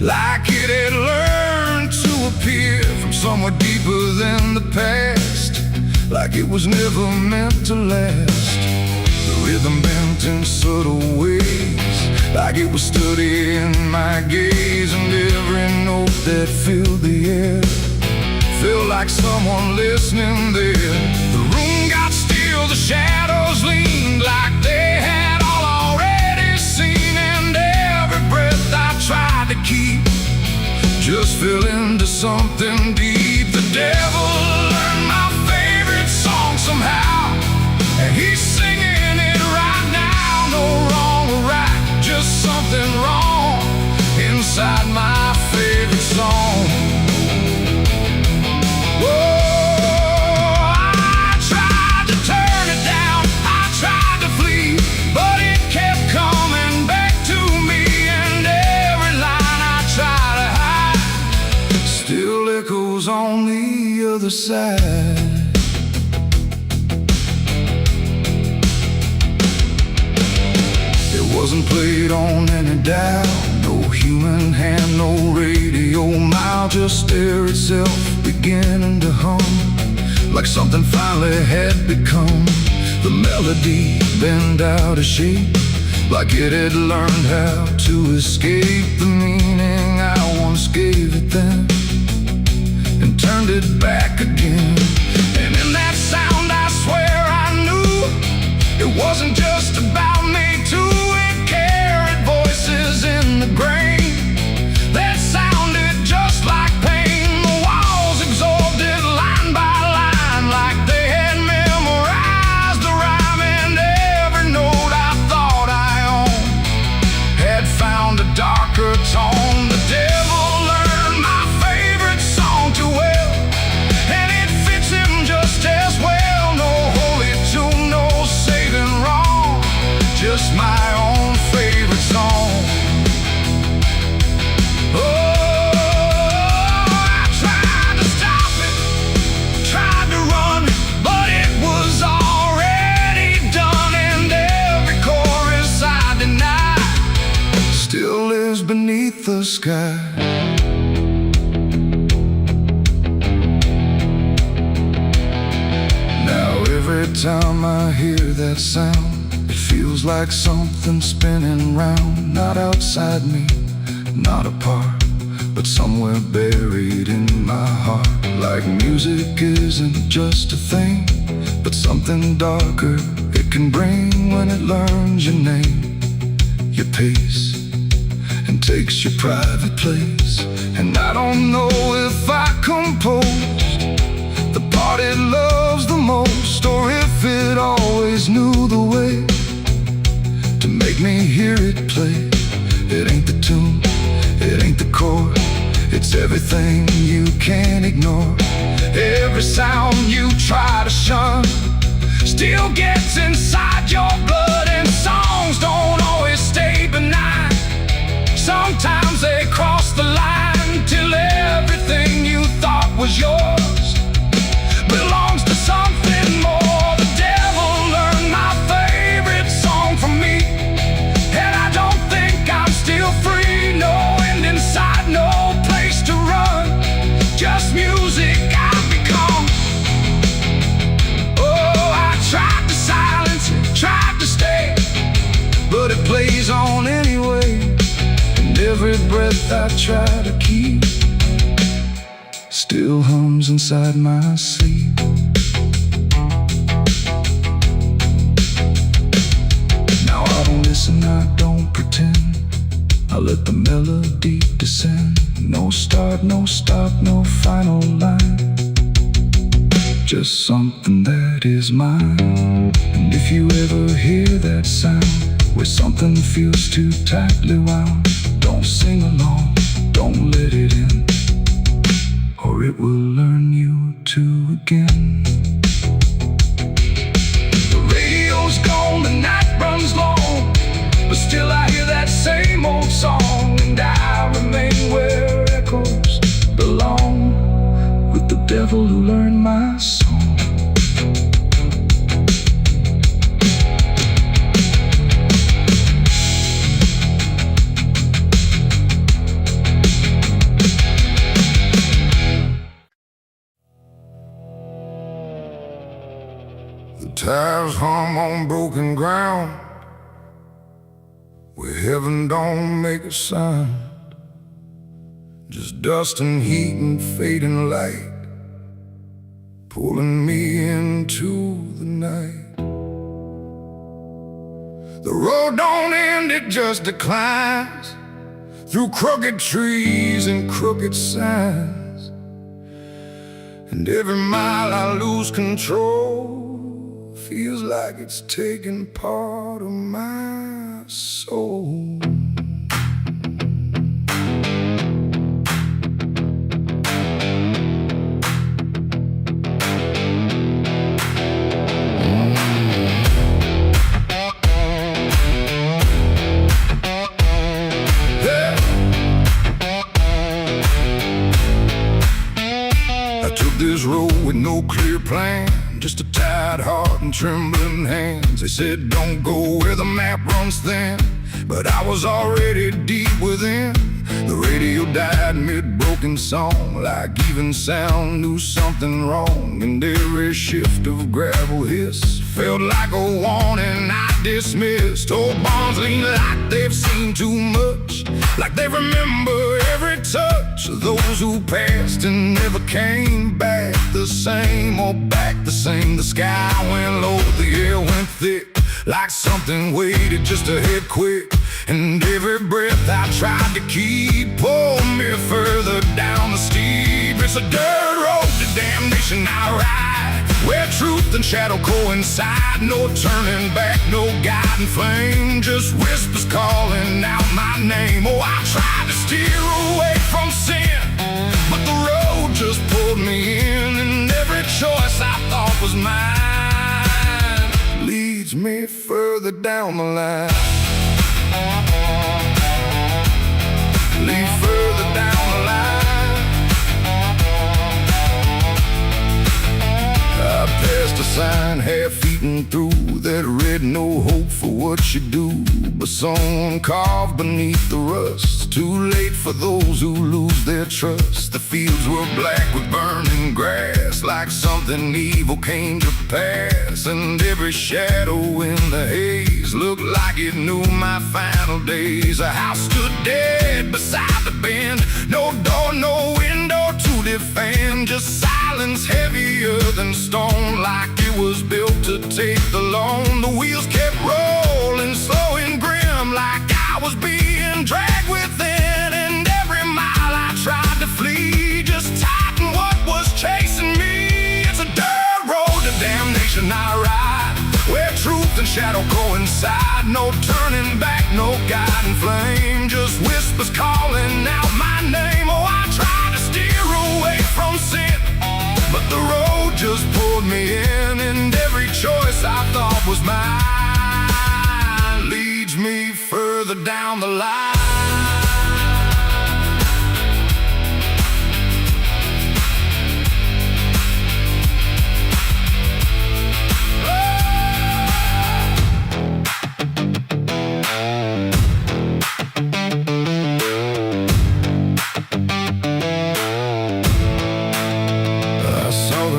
like it had learned to appear from somewhere deeper than the past, like it was never meant to last. The rhythm bent in subtle ways, like it was studying my gaze, and every note that filled the air felt like someone listening there. The room got still, the shadows leaned like they had all already seen, and every breath I tried to keep just fell into something deep. The devil learned my favorite song somehow, and he's singing it right now. No wrong or right, just something wrong inside my favorite song. On the other side, it wasn't played on any dial, no human hand, no radio mile, just air itself beginning to hum, like something finally had become. The melody bent out of shape, like it had learned how to escape the meaning I once gave it then, and turned it back again. And in that sound I swear I knew it wasn't just about me too. It carried voices in the grain that sounded just like pain. The walls absorbed it line by line, like they had memorized the rhyme, and every note I thought I owned had found a darker tone. The devil learned my favorite song too well, and it fits him just as well. No holy tune, no saving wrong, just my own favorite song. Oh, I tried to stop it, tried to run, but it was already done, and every chorus I denied still lives beneath the sky. Every time I hear that sound, it feels like something spinning round, not outside me, not apart, but somewhere buried in my heart. Like music isn't just a thing, but something darker it can bring when it learns your name, your pace, and takes your private place. And I don't know if I composed the part it loves the most, or if it always knew the way to make me hear it play. It ain't the tune, it ain't the chord, it's everything you can't ignore. Every sound you try to shun still gets inside your blood, and songs don't always stay benign. Sometimes they cross the line till everything you thought was yours belongs to something more. The devil learned my favorite song from me, and I don't think I'm still free. No end inside, no place to run, just music I've become. Oh, I tried to silence it, tried to stay, but it plays on anyway, and every breath I try to keep still hums inside my sleep. listen, I don't pretend. I let the melody descend. No start, no stop, no final line. Just something that is mine. And if you ever hear that sound, where something feels too tightly wound, don't sing along, don't let it in, or it will learn you to again. The radio's gone, the night runs long, but still I hear that same old song. And I remain where echoes belong, with the devil who learned my song. The tires hum on broken ground, where heaven don't make a sound. Just dust and heat and fading light, pulling me into the night. The road don't end, it just declines, through crooked trees and crooked signs. And every mile I lose control, feels like it's taking part of my soul. This road with no clear plan, just a tired heart and trembling hands. They said don't go where the map runs thin, but I was already deep within. The radio died mid-broken song, like even sound knew something wrong. And every shift of gravel hiss felt like a warning I dismissed. Old bonds lean like they've seen too much, like they remember every touch of those who passed and never came back the same, or back the same. The sky went low, the air went thick, like something waited just to hit quick. And every breath I tried to keep pulled me further down the steep. It's a dirt road to damnation I ride, where truth and shadow coincide. No turning back, no guiding flame, just whispers calling out my name. Oh, I tried to steer away from sin, but the road just pulled me in. And every choice I thought was mine leads me further down the line. Lead further down the line. I passed a sign half-eaten through that read no hope for what you do, but someone carved beneath the rust. Too late for those who lose their trust. The fields were black with burning grass, like something evil came to pass. And every shadow in the haze looked like it knew my final days. A house stood dead beside the bend, no door, no window to defend, just silence heavier than stone, like it was built to take the loan. The wheels kept rolling slow and grim, like I was being dragged within. And every mile I tried to flee just tightened what was chasing me. It's a dirt road to damnation I ride, where truth and shadow coincide. No turning back, no guiding flame, just whispers calling out my name. Oh, I tried to steer away from sin, but the road just pulled me in. And every choice I thought was mine leads me further down the line.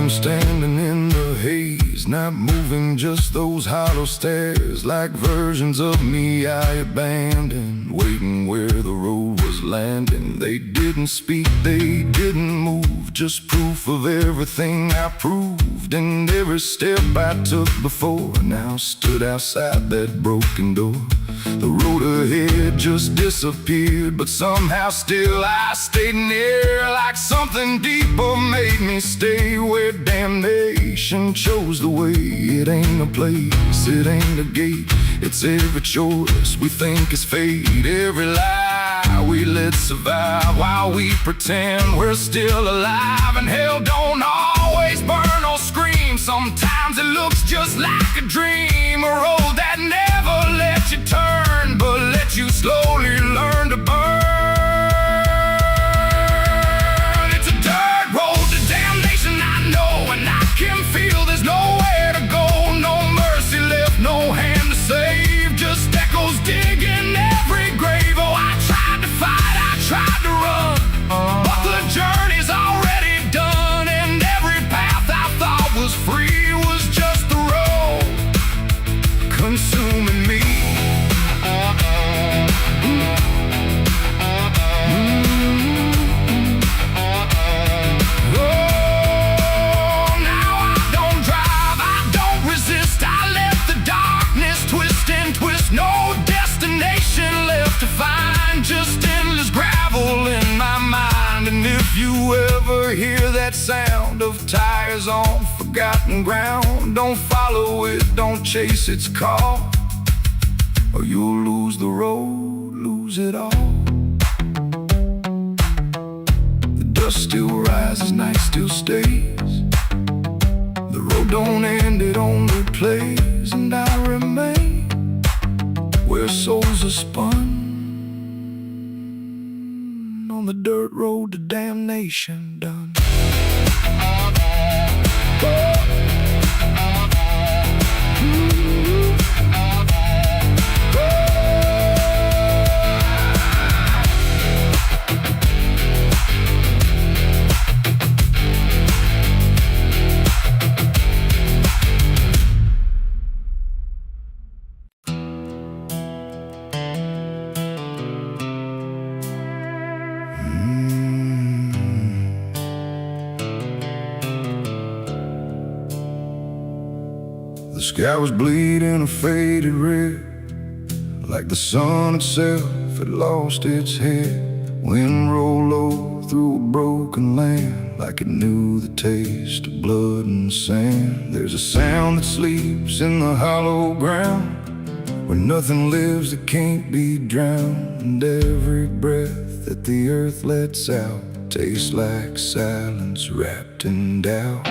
Standing in the haze, not moving, just those hollow stares, like versions of me I abandoned, waiting where the road was landing. They didn't speak, they didn't move, just proof of everything I proved. And every step I took before now stood outside that broken door. The road ahead just disappeared, but somehow still I stayed near. Like something deeper made me stay, where damnation chose the way. It ain't a place, it ain't a gate, it's every choice we think is fate. Every lie we let survive while we pretend we're still alive. And hell don't always burn or scream, sometimes it looks just like a dream. A road that never let you turn, but let you slowly learn to burn. It's a dirt road to damnation, I know, and I can feel there's nowhere to go. No mercy left, no hand to save, just echoes digging every grave. Oh, I tried to fight, I tried to run, but the journey's already done. And every path I thought was free was just the road consuming me. No destination left to find, just endless gravel in my mind. And if you ever hear that sound of tires on forgotten ground, don't follow it, don't chase its call, or you'll lose the road, lose it all. The dust still rises, night still stays, the road don't end, it only plays. And I remain where souls are spun, on the dirt road to damnation done. The sky was bleeding a faded red, like the sun itself had lost its head. Wind rolled low through a broken land, like it knew the taste of blood and sand. There's a sound that sleeps in the hollow ground, where nothing lives that can't be drowned. And every breath that the earth lets out tastes like silence wrapped in doubt.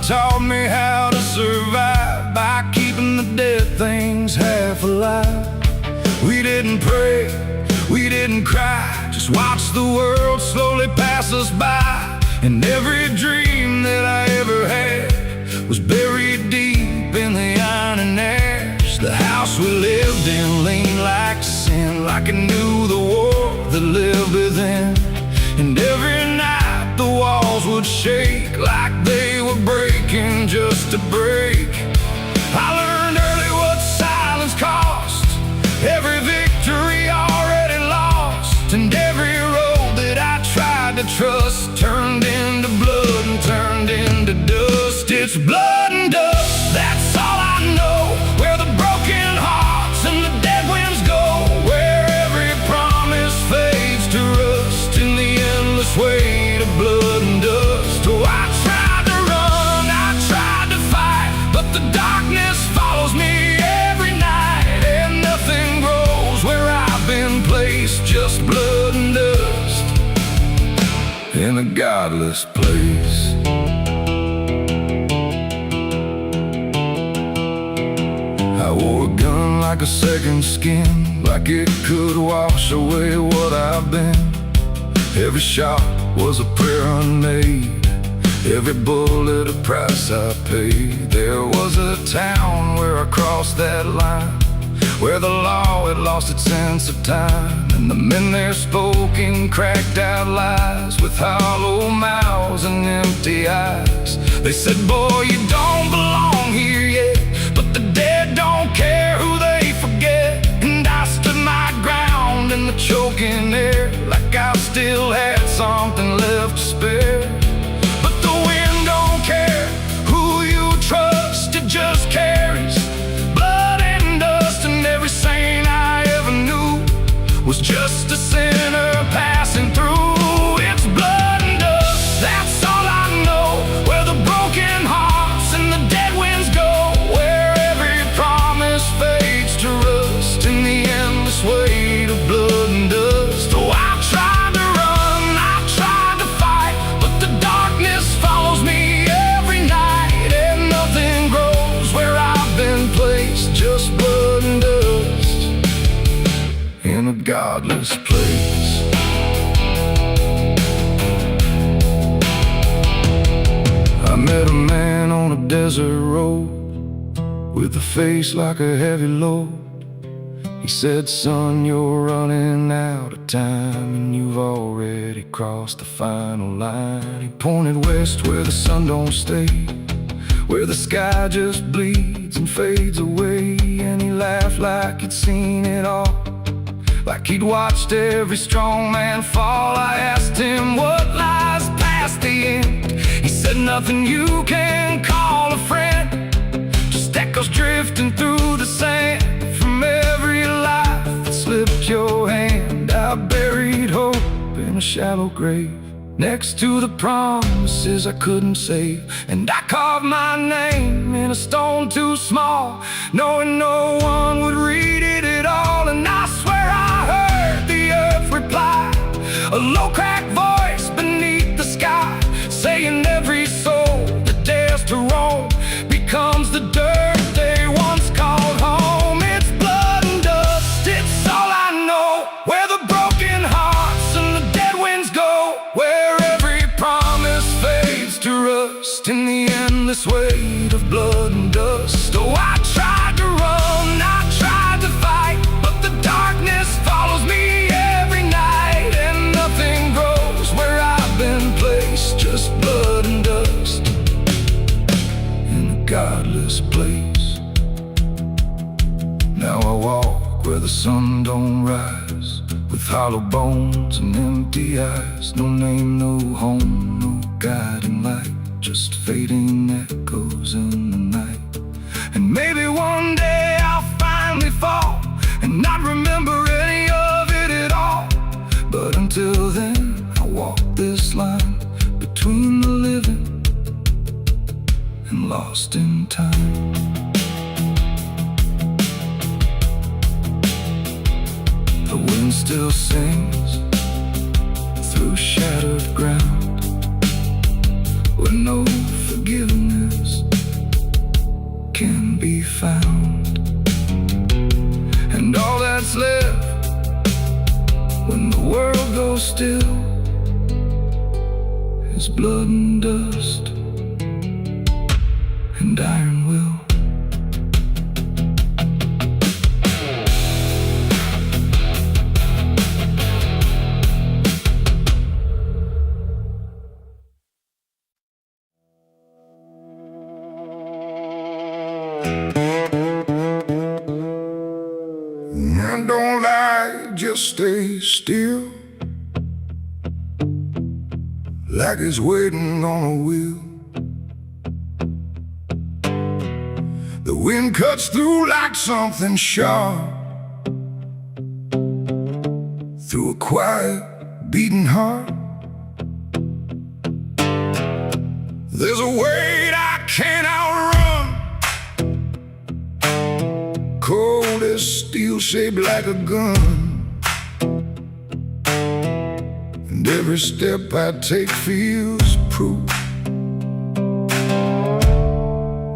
Taught me how to survive by keeping the dead things half alive. We didn't pray, we didn't cry, just watch the world slowly pass us by. And every dream that I ever had was buried deep in the iron and ash. The house we lived in leaned like sin, like it knew the war that lived within. And every night the walls would shake like they were breaking just to break. I learned early what silence cost, every victory already lost. And every road that I tried to trust turned into blood and turned into dust. It's blood and dust, that's all I know. Where the broken hearts and the dead winds go, where every promise fades to rust in the endless weight of blood and dust. Oh, I tried to run, I tried to fight, but the darkness follows me every night. And nothing grows where I've been placed, just blood and dust in a godless place. I wore a gun like a second skin, like it could wash away what I've been. Every shot was a prayer unmade, every bullet a price I paid. There was a town where I crossed that line, where the law had lost its sense of time, and the men there spoke in cracked out lies with hollow mouths and empty eyes. They said, boy, you don't belong here yet, but the dead don't care who they forget. And I stood my ground in the choking air, like I still had something left to spare. But the wind don't care who you trust, it just carries blood and dust. And every saint I ever knew was just a sinner passing through. It's blood and dust, that's all I know. Where the broken hearts and the dead winds go, where every promise fades to rust in the endless weight of blood and dust. Oh, I tried to run, I tried to fight, but the darkness follows me every night, and nothing grows where I've been placed, just blood and dust in a godless place. I met a man on a desert road with a face like a heavy load. He said, son, you're running out of time, and you've already crossed the final line. He pointed west where the sun don't stay, where the sky just bleeds and fades away. And he laughed like he'd seen it all, like he'd watched every strong man fall. I asked him what lies past the end. He said, nothing you can call a friend, just echoes drifting through the sand from every life that slipped your hand. I buried hope in a shallow grave, next to the promises I couldn't save. And I carved my name in a stone too small, knowing no one would read it at all. And I swear I heard the earth reply, a low cracked voice beneath the sky, saying every soul that dares to roam becomes the dirt they once called home. It's blood and dust, it's all I know, where the broken hearts and the dead winds go, where every promise fades to rust in the endless weight of blood and dust. Oh, I tried to run, I tried to fight, but the darkness follows me every night, and nothing grows where I've been placed, just blood and dust in a godless place. Now I walk where the sun don't rise, with hollow bones and empty eyes. No name, no home, no guiding light, just fading echoes in the night. And maybe one day I'll finally fall and not remember any of it at all. But until then, I walk this line between the living and lost in time. The wind still sings through shattered ground, where no forgiveness can be found. And all that's left when the world goes still is blood and dust and iron will. And don't lie, just stay still, like it's waiting on a wheel. The wind cuts through like something sharp, through a quiet beating heart. There's a weight I can't outrun, cold as steel, shaped like a gun. And every step I take feels proof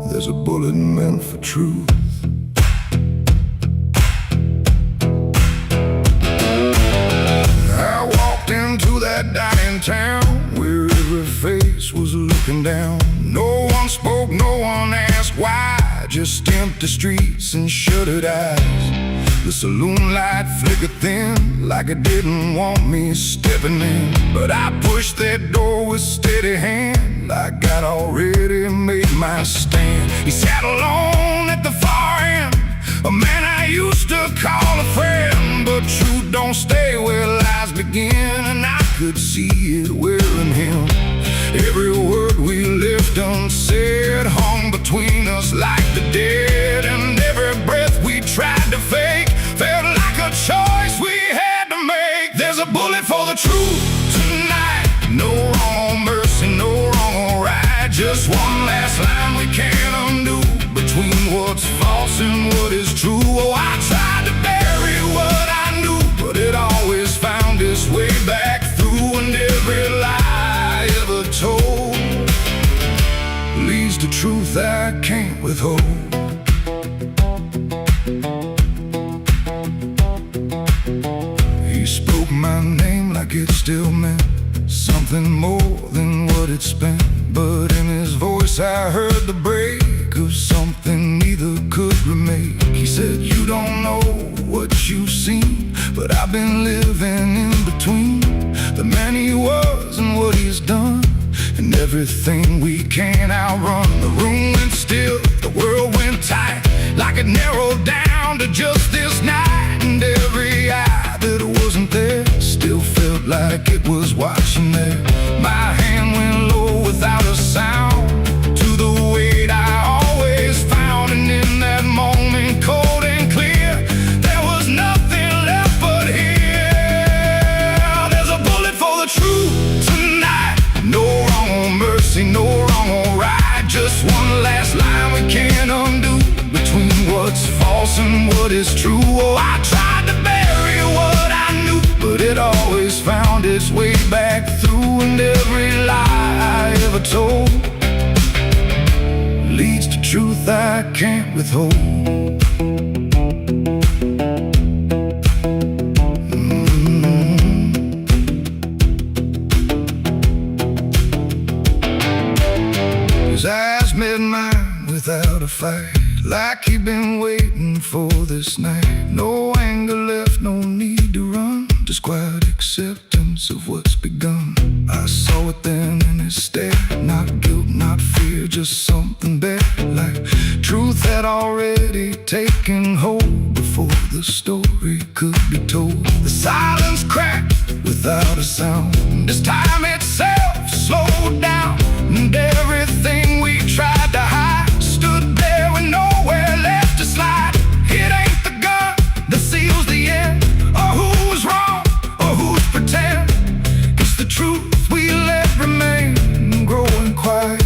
there's a bullet meant for truth. I walked into that dying town where every face was looking down. No one spoke, no one asked why. just empty streets and shuttered eyes. The saloon light flickered thin, like it didn't want me stepping in. But I pushed that door with steady hand, like I'd already made my stand. He sat alone at the far end, a man I used to call a friend. But truth don't stay where lies begin, and I could see it wearing him. Every word we left unsaid hung between us like the dead, and every breath we tried to fake felt like a choice we had to make. There's a bullet for the truth tonight, no wrong mercy, no wrong right. Just one last line we can't undo, between what's false and what is true. Oh, I tried to bury what I knew, but it always found its way back through, and every lie ever told leads to truth I can't withhold. He spoke my name like it still meant something more than what it spent, but in his voice I heard the break of something neither could remake. He said, you don't know what you've seen, but I've been living in between the man he was and what he's done, and everything we can't outrun. The room went still, the world went tight, like it narrowed down to just this night, and every eye that wasn't there still felt like it was watching there. My hand went low without a sound to the weight I always found, and in that moment, cold and clear, there was nothing left but here. There's a bullet for the truth tonight, no wrong mercy, no wrong or right. Just one last line we can't undo, between what's false and what is true. Oh, I tried to bury what I knew, but it always found its way back through, and every lie I ever told leads to truth I can't withhold. His eyes met mine without a fight, like he'd been waiting for this night. No anger left, no need to run, just quiet acceptance of what's begun. I saw it then in his stare, not guilt, not fear, just something better, like truth had already taken hold before the story could be told. The silence cracked without a sound, this time itself slowed down, and everything we tried to hide stood there with nowhere left to slide. It ain't the gun that seals the end, or who's wrong, or who's pretend. It's the truth we let remain, growing quiet,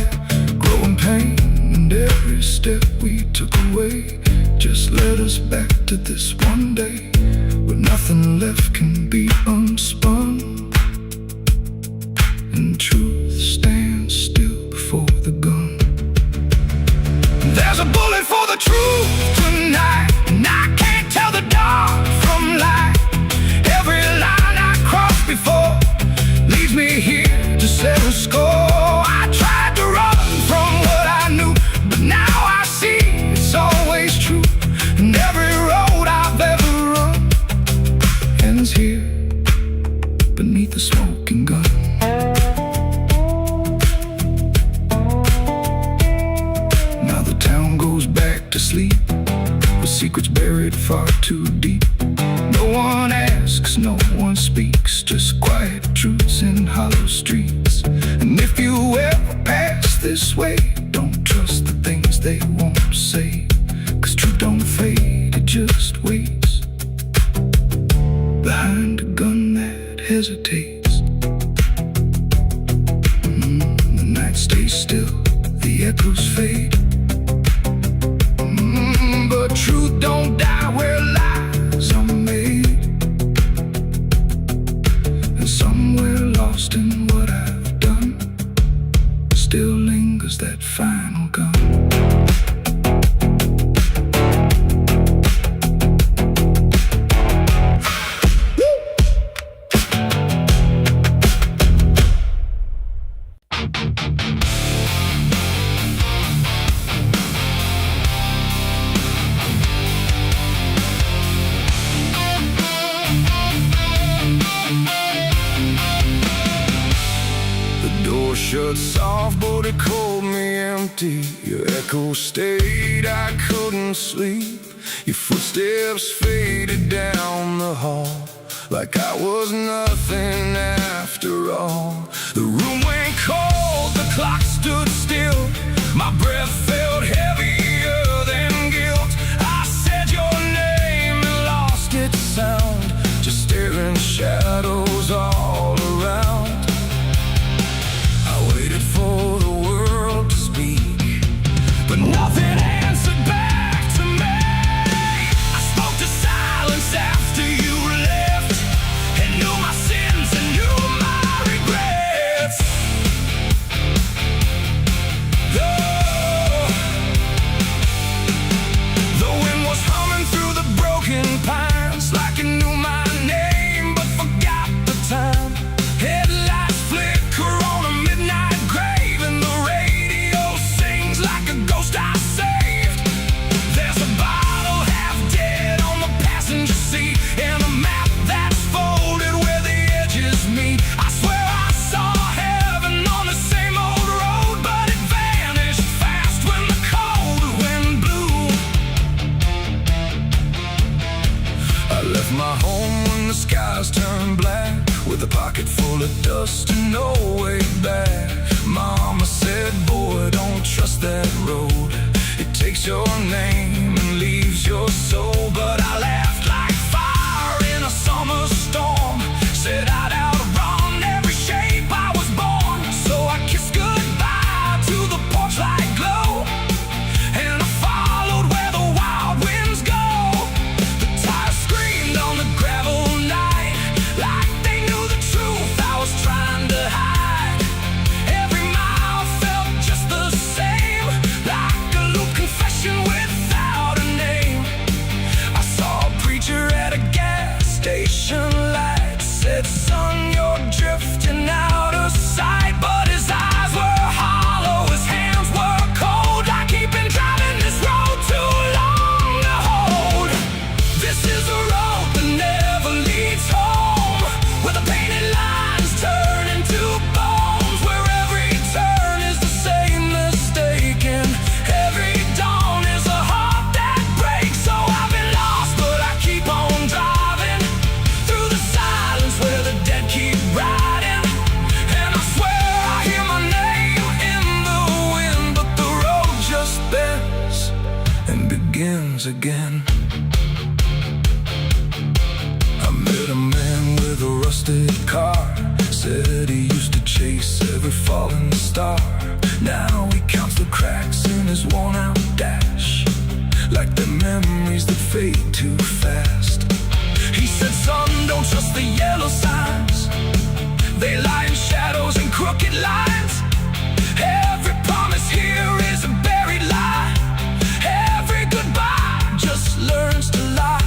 growing pain, and every step we took away just led us back to this one day, where nothing left can be unspun, and truth stands still before the gun. There's a bullet for the truth tonight, and I can't tell the dark from light. Every line I crossed before leads me here to settle score. I tried to run from what I knew, but now I see it's always true, and every road I've ever run ends here beneath the smoking gun. To sleep with secrets buried far too deep. No one asks, no one speaks, just quiet truths in hollow streets. And if you ever pass this way, don't trust the things they won't say, 'cause truth don't fade, it just waits behind a gun that hesitates. The night stays still, the echoes fade, but truth don't die where lies are made. And somewhere lost in what I've done still lingers that final gun. off, but it called me empty. Your echo stayed, I couldn't sleep. Your footsteps faded down the hall, like I was nothing after all. The room went cold, the clock stood still. My breath felt heavier than guilt. I said your name and lost its sound, just staring shadows all around. I waited for the world to speak, but nothing answered back to me. I spoke to silence after you left, and knew my sins and knew my regrets. The wind was humming through the broken pines, like it knew my name but forgot the time. Headlights flicker on a midnight grave, and the radio sings like a ghost I saved. There's a bottle half dead on the passenger seat, and a map that's folded where the edges meet. I swear I saw heaven on the same old road, but it vanished fast when the cold wind blew. I left my home when the skies turned black, with a pocket full of dust and no way back. Mama said, boy, don't trust that road. It takes your name and leaves your soul. But I laughed like fire in a summer storm, said I'd outrun every shape I was born. So I kissed goodbye to the porch light glow, and I followed where the wild winds go. The tires screamed on the gravel night, like they knew the truth I was trying to hide. Every mile felt just the same, like a loose confession without a name. I saw a preacher at a gas station light, said, son, you're drifting out of sight. But his eyes were hollow, his hands were cold, like he'd been driving this road too long to hold. This is a road that never leads home, where the painted lines turn into bones, where every turn is the same mistake, and every dawn is a heart that breaks. So I've been lost, but I keep on driving through the silence where the dead keep riding. And I swear I hear my name in the wind, but the road just bends and begins again. I met a man with a rusted car, said he used to chase every falling star. Now he counts the cracks in his worn-out dash, like the memories that fade too fast. He said, son, don't trust the yellow signs, they lie in shadows and crooked lines. Every promise here is a buried lie, every goodbye just learns to lie.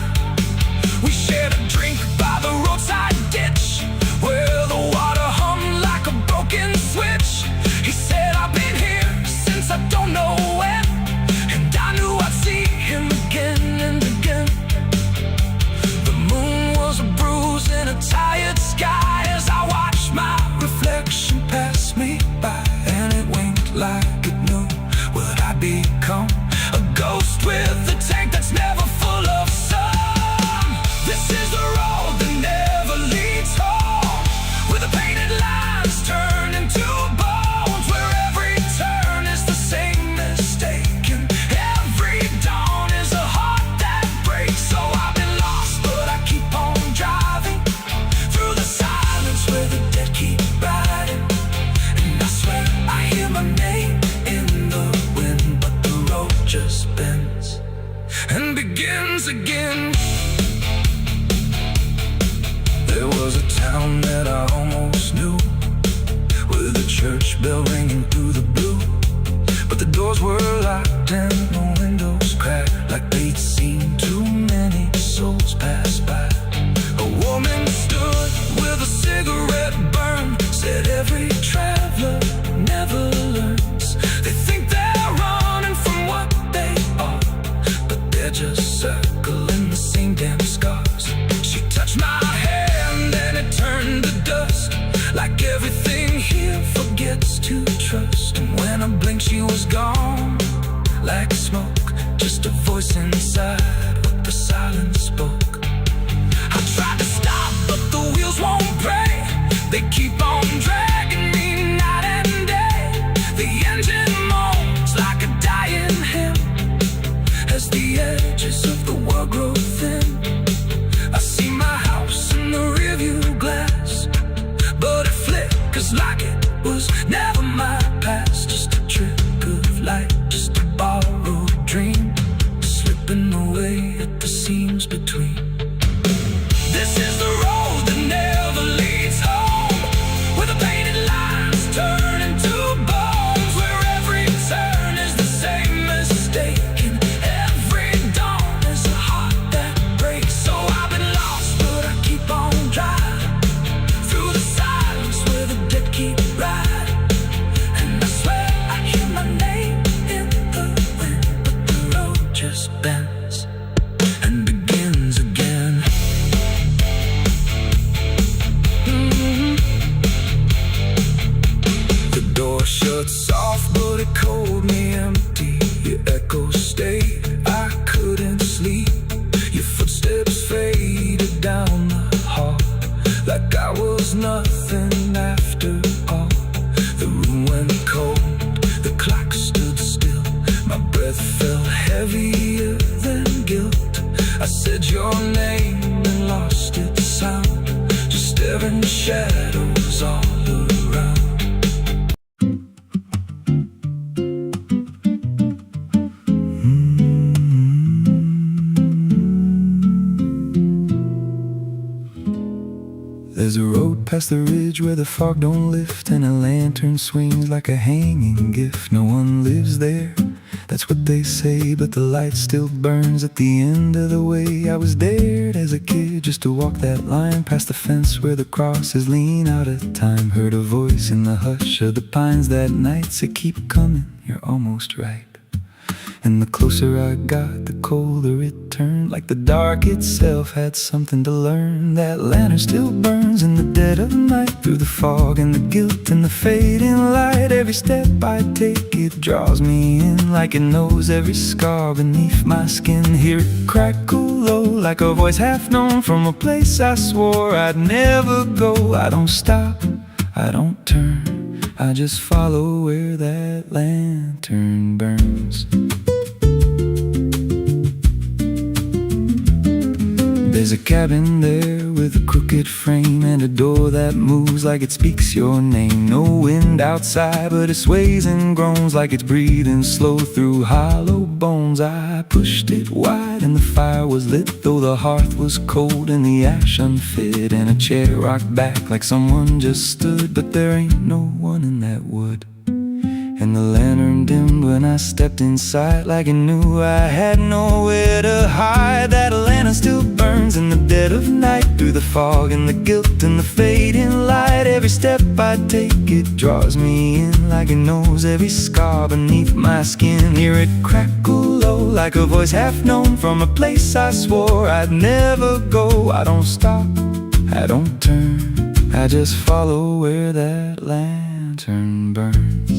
We shared a drink by the roadside ditch, where the water hummed like a broken switch. He said, I've been here since I don't know when, and I knew I'd see him again and again. The moon was a bruise in a tired sky, as I watched my reflection pass me by, and it winked like it knew what I'd become, a ghost with a tank that's never full of sun. This is the road that never leads home, where the painted lines turn into bones, where every turn is the same mistake, and every dawn is a heart that breaks. So I've been lost, but I keep on driving through the silence where the dead keep riding. And I swear I hear my name in the wind, but the road just bends and begins again. There was a town that I almost knew, with a church bell ringing through the blue, but the doors were locked and the windows cracked, like they'd seen too many souls pass by. A woman stood with a cigarette burn, said every traveler never learns. They think they're running from what they are, but they're just circling the same damn scars. She touched my hand and it turned to dust, like everything here forgets to trust. blink she was gone, like smoke, just a voice inside what the silence spoke. I tried to stop, but the wheels won't break. They keep on dragging me night and day. The engine moans like a dying hymn as the edges of the world grow thin. I see my house in the rearview glass, but it flickers like it was never my past. Just a trick of light, just a borrowed dream, slipping away at the seams between. This is the road that never leads home, where the painted lines turn into bones, where every turn is the same mistake, and every dawn is a heart that breaks. So I've been lost, but I keep on driving through the silence where the dead keep riding. And I swear I hear my name in the wind, but the road just bends and begins again. The door shuts soft, but it cold me empty. Your echo stayed, I couldn't sleep. Your footsteps faded down the hall, like I was nothing after all. The room went cold, the clock stood still. My breath felt heavier than guilt. I said your name and lost its sound, just staring shadows all around. There's a road past the ridge where the fog don't lift, and a lantern swings like a hanging gift. No one lives there, that's what they say, but the light still burns at the end of the way. I was dared as a kid just to walk that line, past the fence where the crosses lean out of time. Heard a voice in the hush of the pines that night said, keep coming, you're almost right. And the closer I got, the colder it turned, like the dark itself had something to learn. That lantern still burns in the dead of night, through the fog and the guilt and the fading light. Every step I take, it draws me in, like it knows every scar beneath my skin. Hear it crackle low, like a voice half known from a place I swore I'd never go. I don't stop, I don't turn, I just follow where that lantern burns. There's a cabin there with a crooked frame, and a door that moves like it speaks your name. No wind outside, but it sways and groans like it's breathing slow through hollow bones. I pushed it wide and the fire was lit, though the hearth was cold and the ash unfit. And a chair rocked back like someone just stood, but there ain't no one in that wood. And the lantern dimmed when I stepped inside, like it knew I had nowhere to hide. That lantern still burns in the dead of night, through the fog and the guilt and the fading light. Every step I take, it draws me in, like it knows every scar beneath my skin. Hear it crackle low, like a voice half known from a place I swore I'd never go. I don't stop, I don't turn, I just follow where that lantern burns.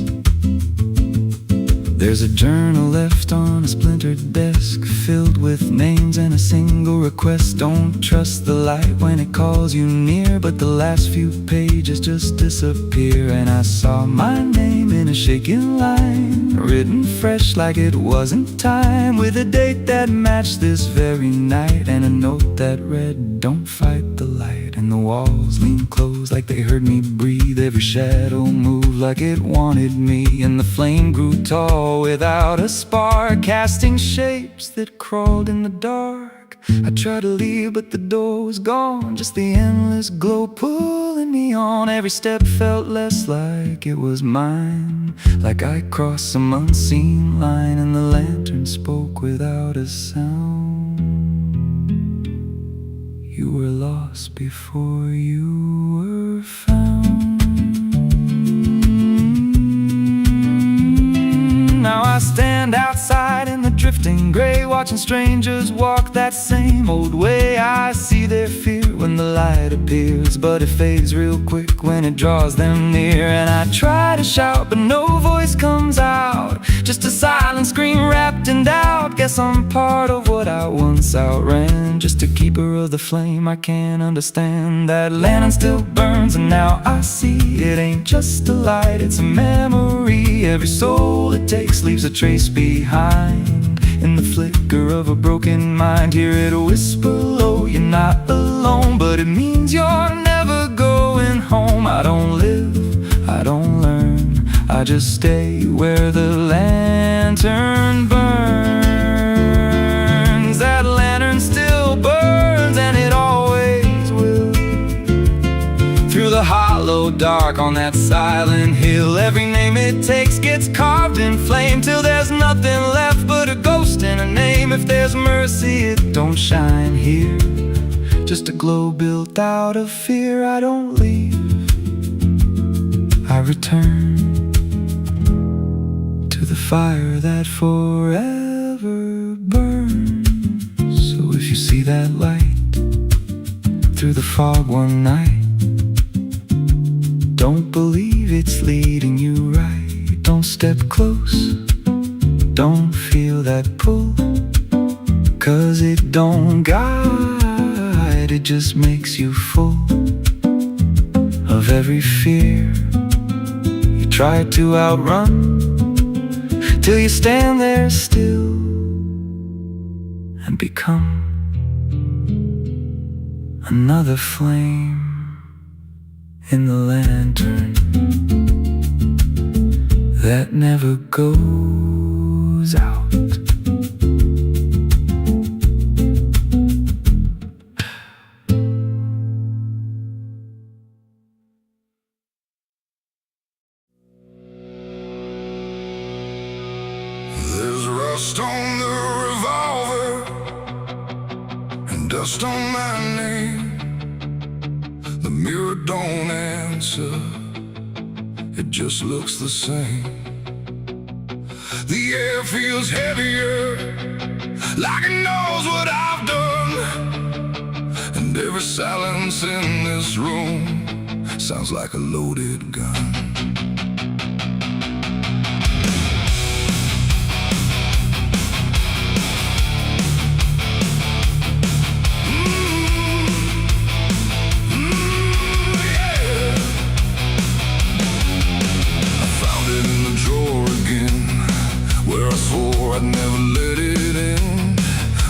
There's a journal left on a splintered desk, filled with names and a single request. Don't trust the light when it calls you near, but the last few pages just disappear. And I saw my name in a shaking line, written fresh like it wasn't time, with a date that matched this very night, and a note that read, don't fight the light. And the walls leaned close like they heard me breathe, every shadow moved like it wanted me. And the flame grew tall without a spark, casting shapes that crawled in the dark. I tried to leave, but the door was gone, just the endless glow pulling me on. Every step felt less like it was mine, like I crossed some unseen line. And the lantern spoke without a sound. You were lost before you were found. Now I stand outside in the drifting gray, watching strangers walk that same old way. I see their fear when the light appears, but it fades real quick when it draws them near. And I try to shout, but no voice comes out. guess I'm part of what I once outran. Just a keeper of the flame, I can't understand. That lantern still burns and now I see it ain't just a light, it's a memory. Every soul it takes leaves a trace behind. In the flicker of a broken mind, hear it whisper low, you're not alone. But it means you're never going home. I don't live, I don't learn, I just stay where the lantern burns. That lantern still burns and it always will. Through the hollow dark on that silent hill, every name it takes gets carved in flame, till there's nothing left but a ghost and a name. If there's mercy, it don't shine here, just a glow built out of fear. I don't leave, I return to the fire that forever burns. So if you see that light through the fog one night, don't believe it's leading you right. Don't step close, don't feel that pull, 'cause it don't guide, it just makes you full of every fear you try to outrun, till you stand there still and become another flame in the lantern that never goes out. There's rust on the revolver and dust on my name. The mirror don't answer, it just looks the same. The air feels heavier, like it knows what I've done. And every silence in this room sounds like a loaded gun. I'd never let it in,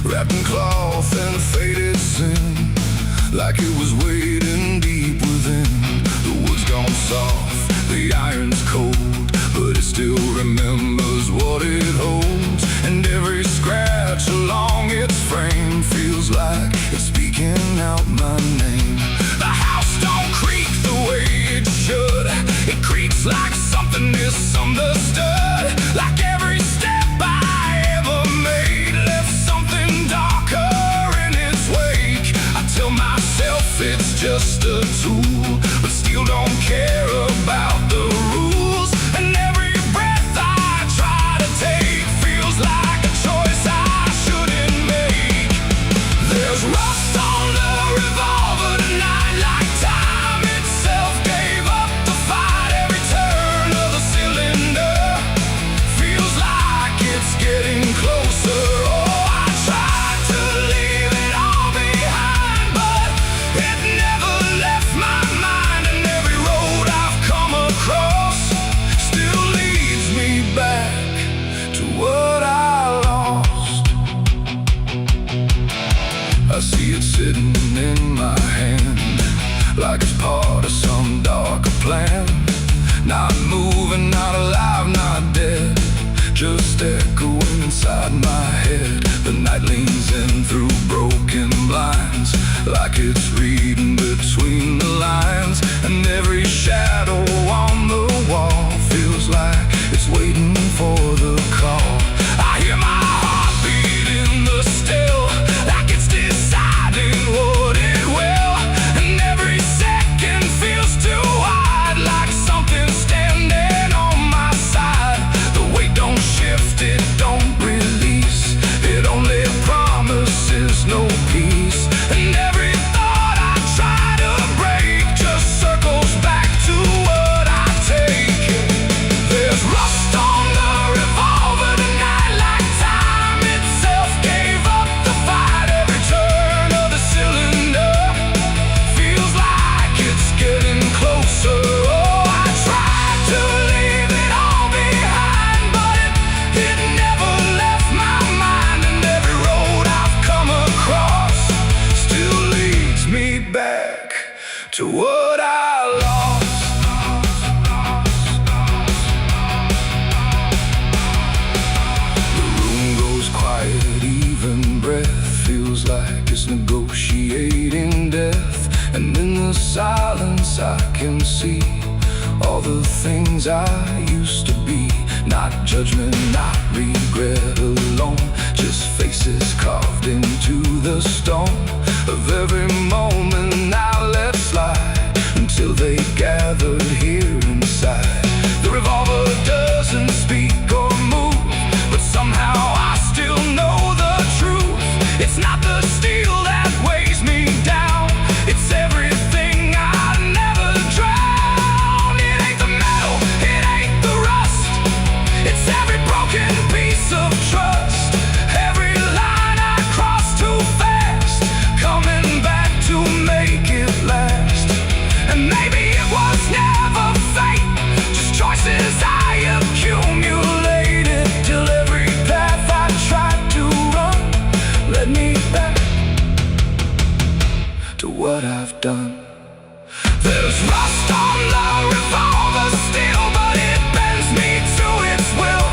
wrapped in cloth and faded sin, like it was waiting deep within. The wood's gone soft, the iron's cold, but it still remembers what it holds. And every scratch along its frame feels like it's speaking out my name. The house don't creak the way it should, it creaks like something misunderstood. Like every step it's just a tool, but still don't care about the rules. And every breath I try to take feels like a choice I shouldn't make. There's rust on the revolver tonight, like time itself gave up the fight. Every turn of the cylinder once I can see all the things I used to be. Not judgment, not regret alone, just faces carved into the stone of every moment I let slide, until they gathered here inside. The revolver doesn't speak or move, but somehow I still know the truth. It's not the steel that weighs me down, it's everything I never drowned. It ain't the metal, it ain't the rust, it's every broken piece of trust, every line I crossed too fast, coming back to make it last. And maybe it was never fate, just choices I accumulated, till every path I tried to run led me back to what I've done. There's rust on the revolver still, but it bends me to its will.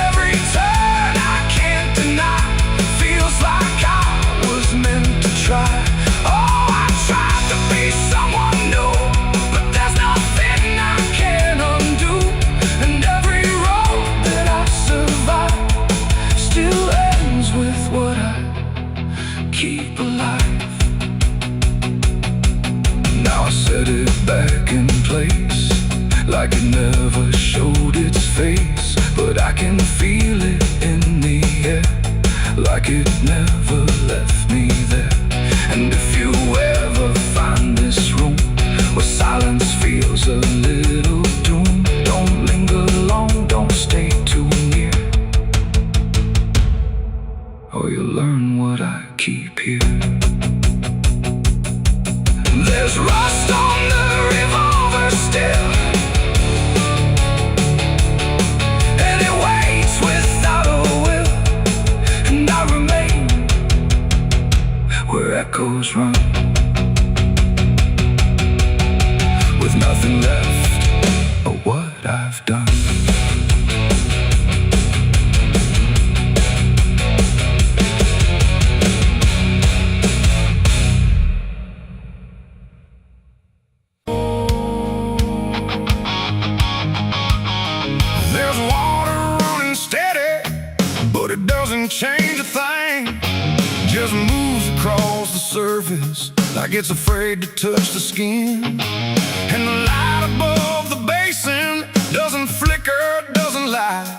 Every turn I can't deny, feels like I was meant to try. Oh, I tried to be someone new, but there's nothing I can undo. And every road that I survive still ends with what I keep alive. Now I set it back in place, like it never showed its face, but I can feel it in the air, like it never left me there. And if you ever find this room where silence feels a little doom, don't linger long, don't stay too near, or you'll learn what I keep here. There's rust on the revolver still, and it waits without a will, and I remain where echoes run, with nothing left of what I've done. There's water running steady, but it doesn't change a thing. Just moves across the surface like it's afraid to touch the skin. And the light above the basin doesn't flicker, doesn't light,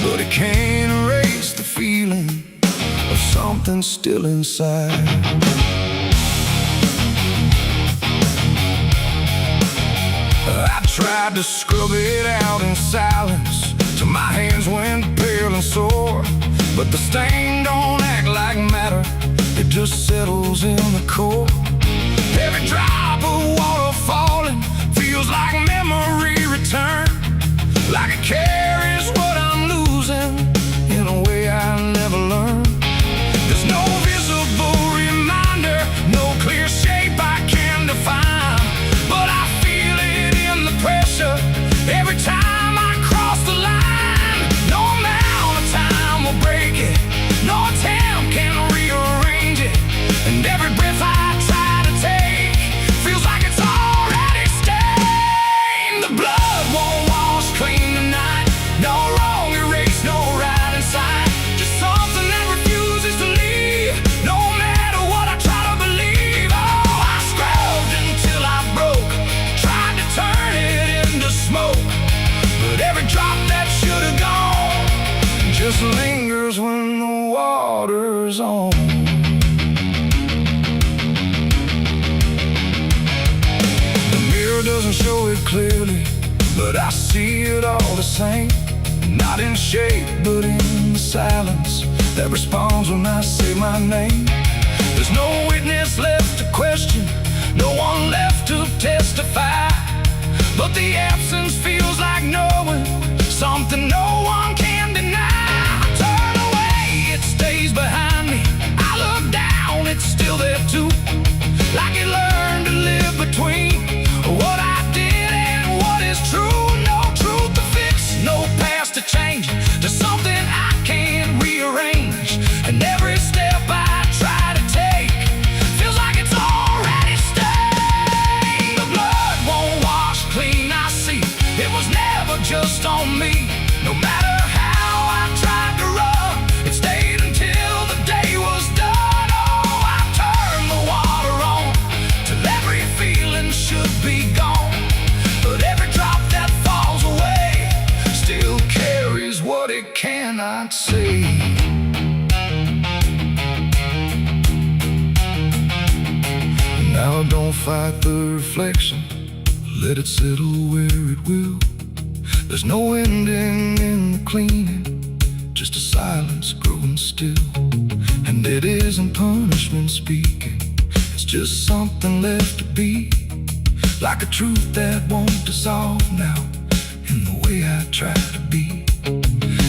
but it can't erase the feeling of something still inside. I tried to scrub it out in silence till my hands went pale and sore, but the stain don't act like matter, it just settles in the core. Every drop of water falling feels like memory return, like it carries what I'm losing in a way I never learned. There's no visible reminder, no clear shape I can define, but I feel it in the pressure every time I cross the line. No amount of time will break it, no attempt can rearrange it, and every breath I try to take feels like it's already stained. The blood won't wash clean tonight, no wrong erased, no right inside, just something that refuses to leave, no matter what I try to believe. Oh, I scrubbed until I broke, tried to turn it into smoke, but every drop that should have gone just lingers when the water's on. The mirror doesn't show it clearly, but I see it all the same. Not in shape, but in the silence that responds when I say my name. There's no witness left to question, no one left to testify, but the absence feels like knowing something no one can deny. I turn away, it stays behind me, I look down, it's still there too, like it learned to live between what I did and what is true. No truth to fix, no past to change, to something I can't rearrange, and every step I try to take feels like it's already stained. The blood what it cannot say. Now don't fight the reflection, let it settle where it will. There's no ending in the cleaning, just a silence growing still. And it isn't punishment speaking, it's just something left to be, like a truth that won't dissolve now in the way I try to be.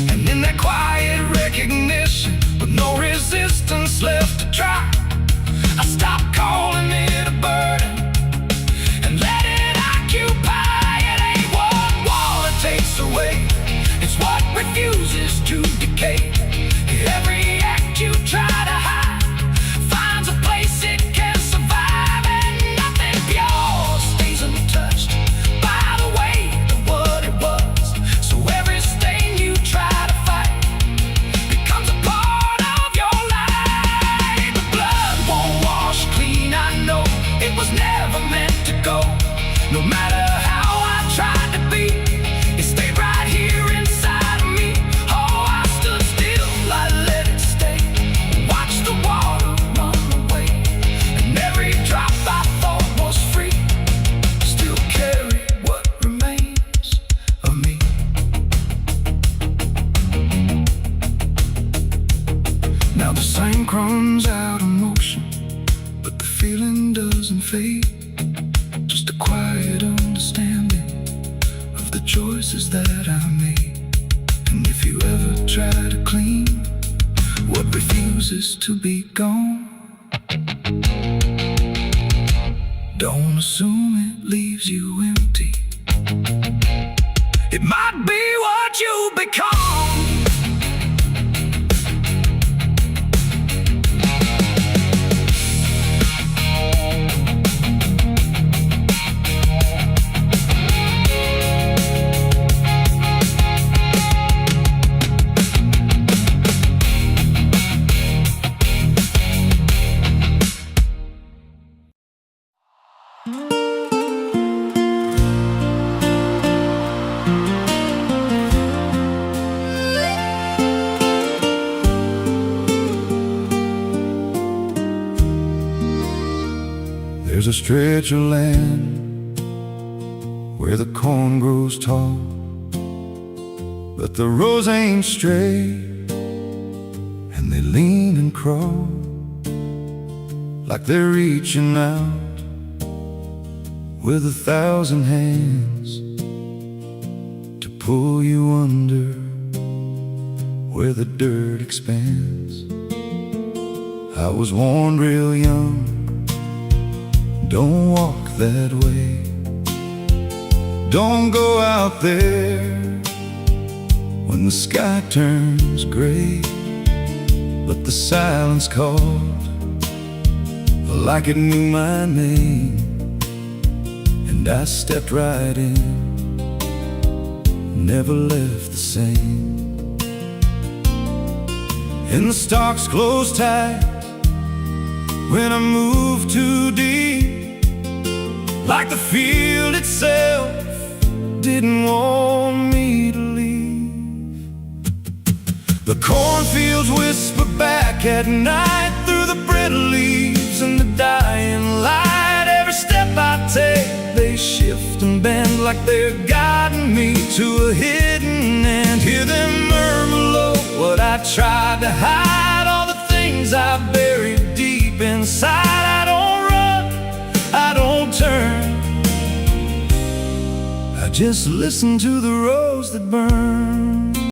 And in that quiet recognition, with no resistance left to try, I stop calling it a burden and let it occupy. It ain't what wall it takes away, it's what refuses to decay. Every act you try to hide finds a place it can survive, and nothing pure stays untouched by the weight of what it was. So every stain you try to fight becomes a part of your life. The blood won't wash clean, I know it was never meant to go. No matter how I tried to be, it stayed right here inside of me. Oh, I stood still, I let it stay, watched the water run away, and every drop I thought was free still carried what remains of me. Now the same crumbs out of motion, but the feeling doesn't fade. Just a quiet understanding of the choices that I made. And if you ever try to clean what refuses to be gone, don't assume it leaves you empty. It might be what you become. There's a stretch of land where the corn grows tall, but the rows ain't straight, and they lean and crawl like they're reaching out with 1,000 hands to pull you under where the dirt expands. I was warned real young, don't walk that way, don't go out there when the sky turns gray. But the silence called like it knew my name, and I stepped right in, never left the same. And the stalks closed tight when I moved too deep, like the field itself didn't want me to leave. The cornfields whisper back at night through the brittle leaves and the dying light. Every step I take, they shift and bend like they're guiding me to a hidden end. Hear them murmur low what I tried to hide, all the things I buried deep inside. I don't run, I don't turn, I just listen to the roads that burn.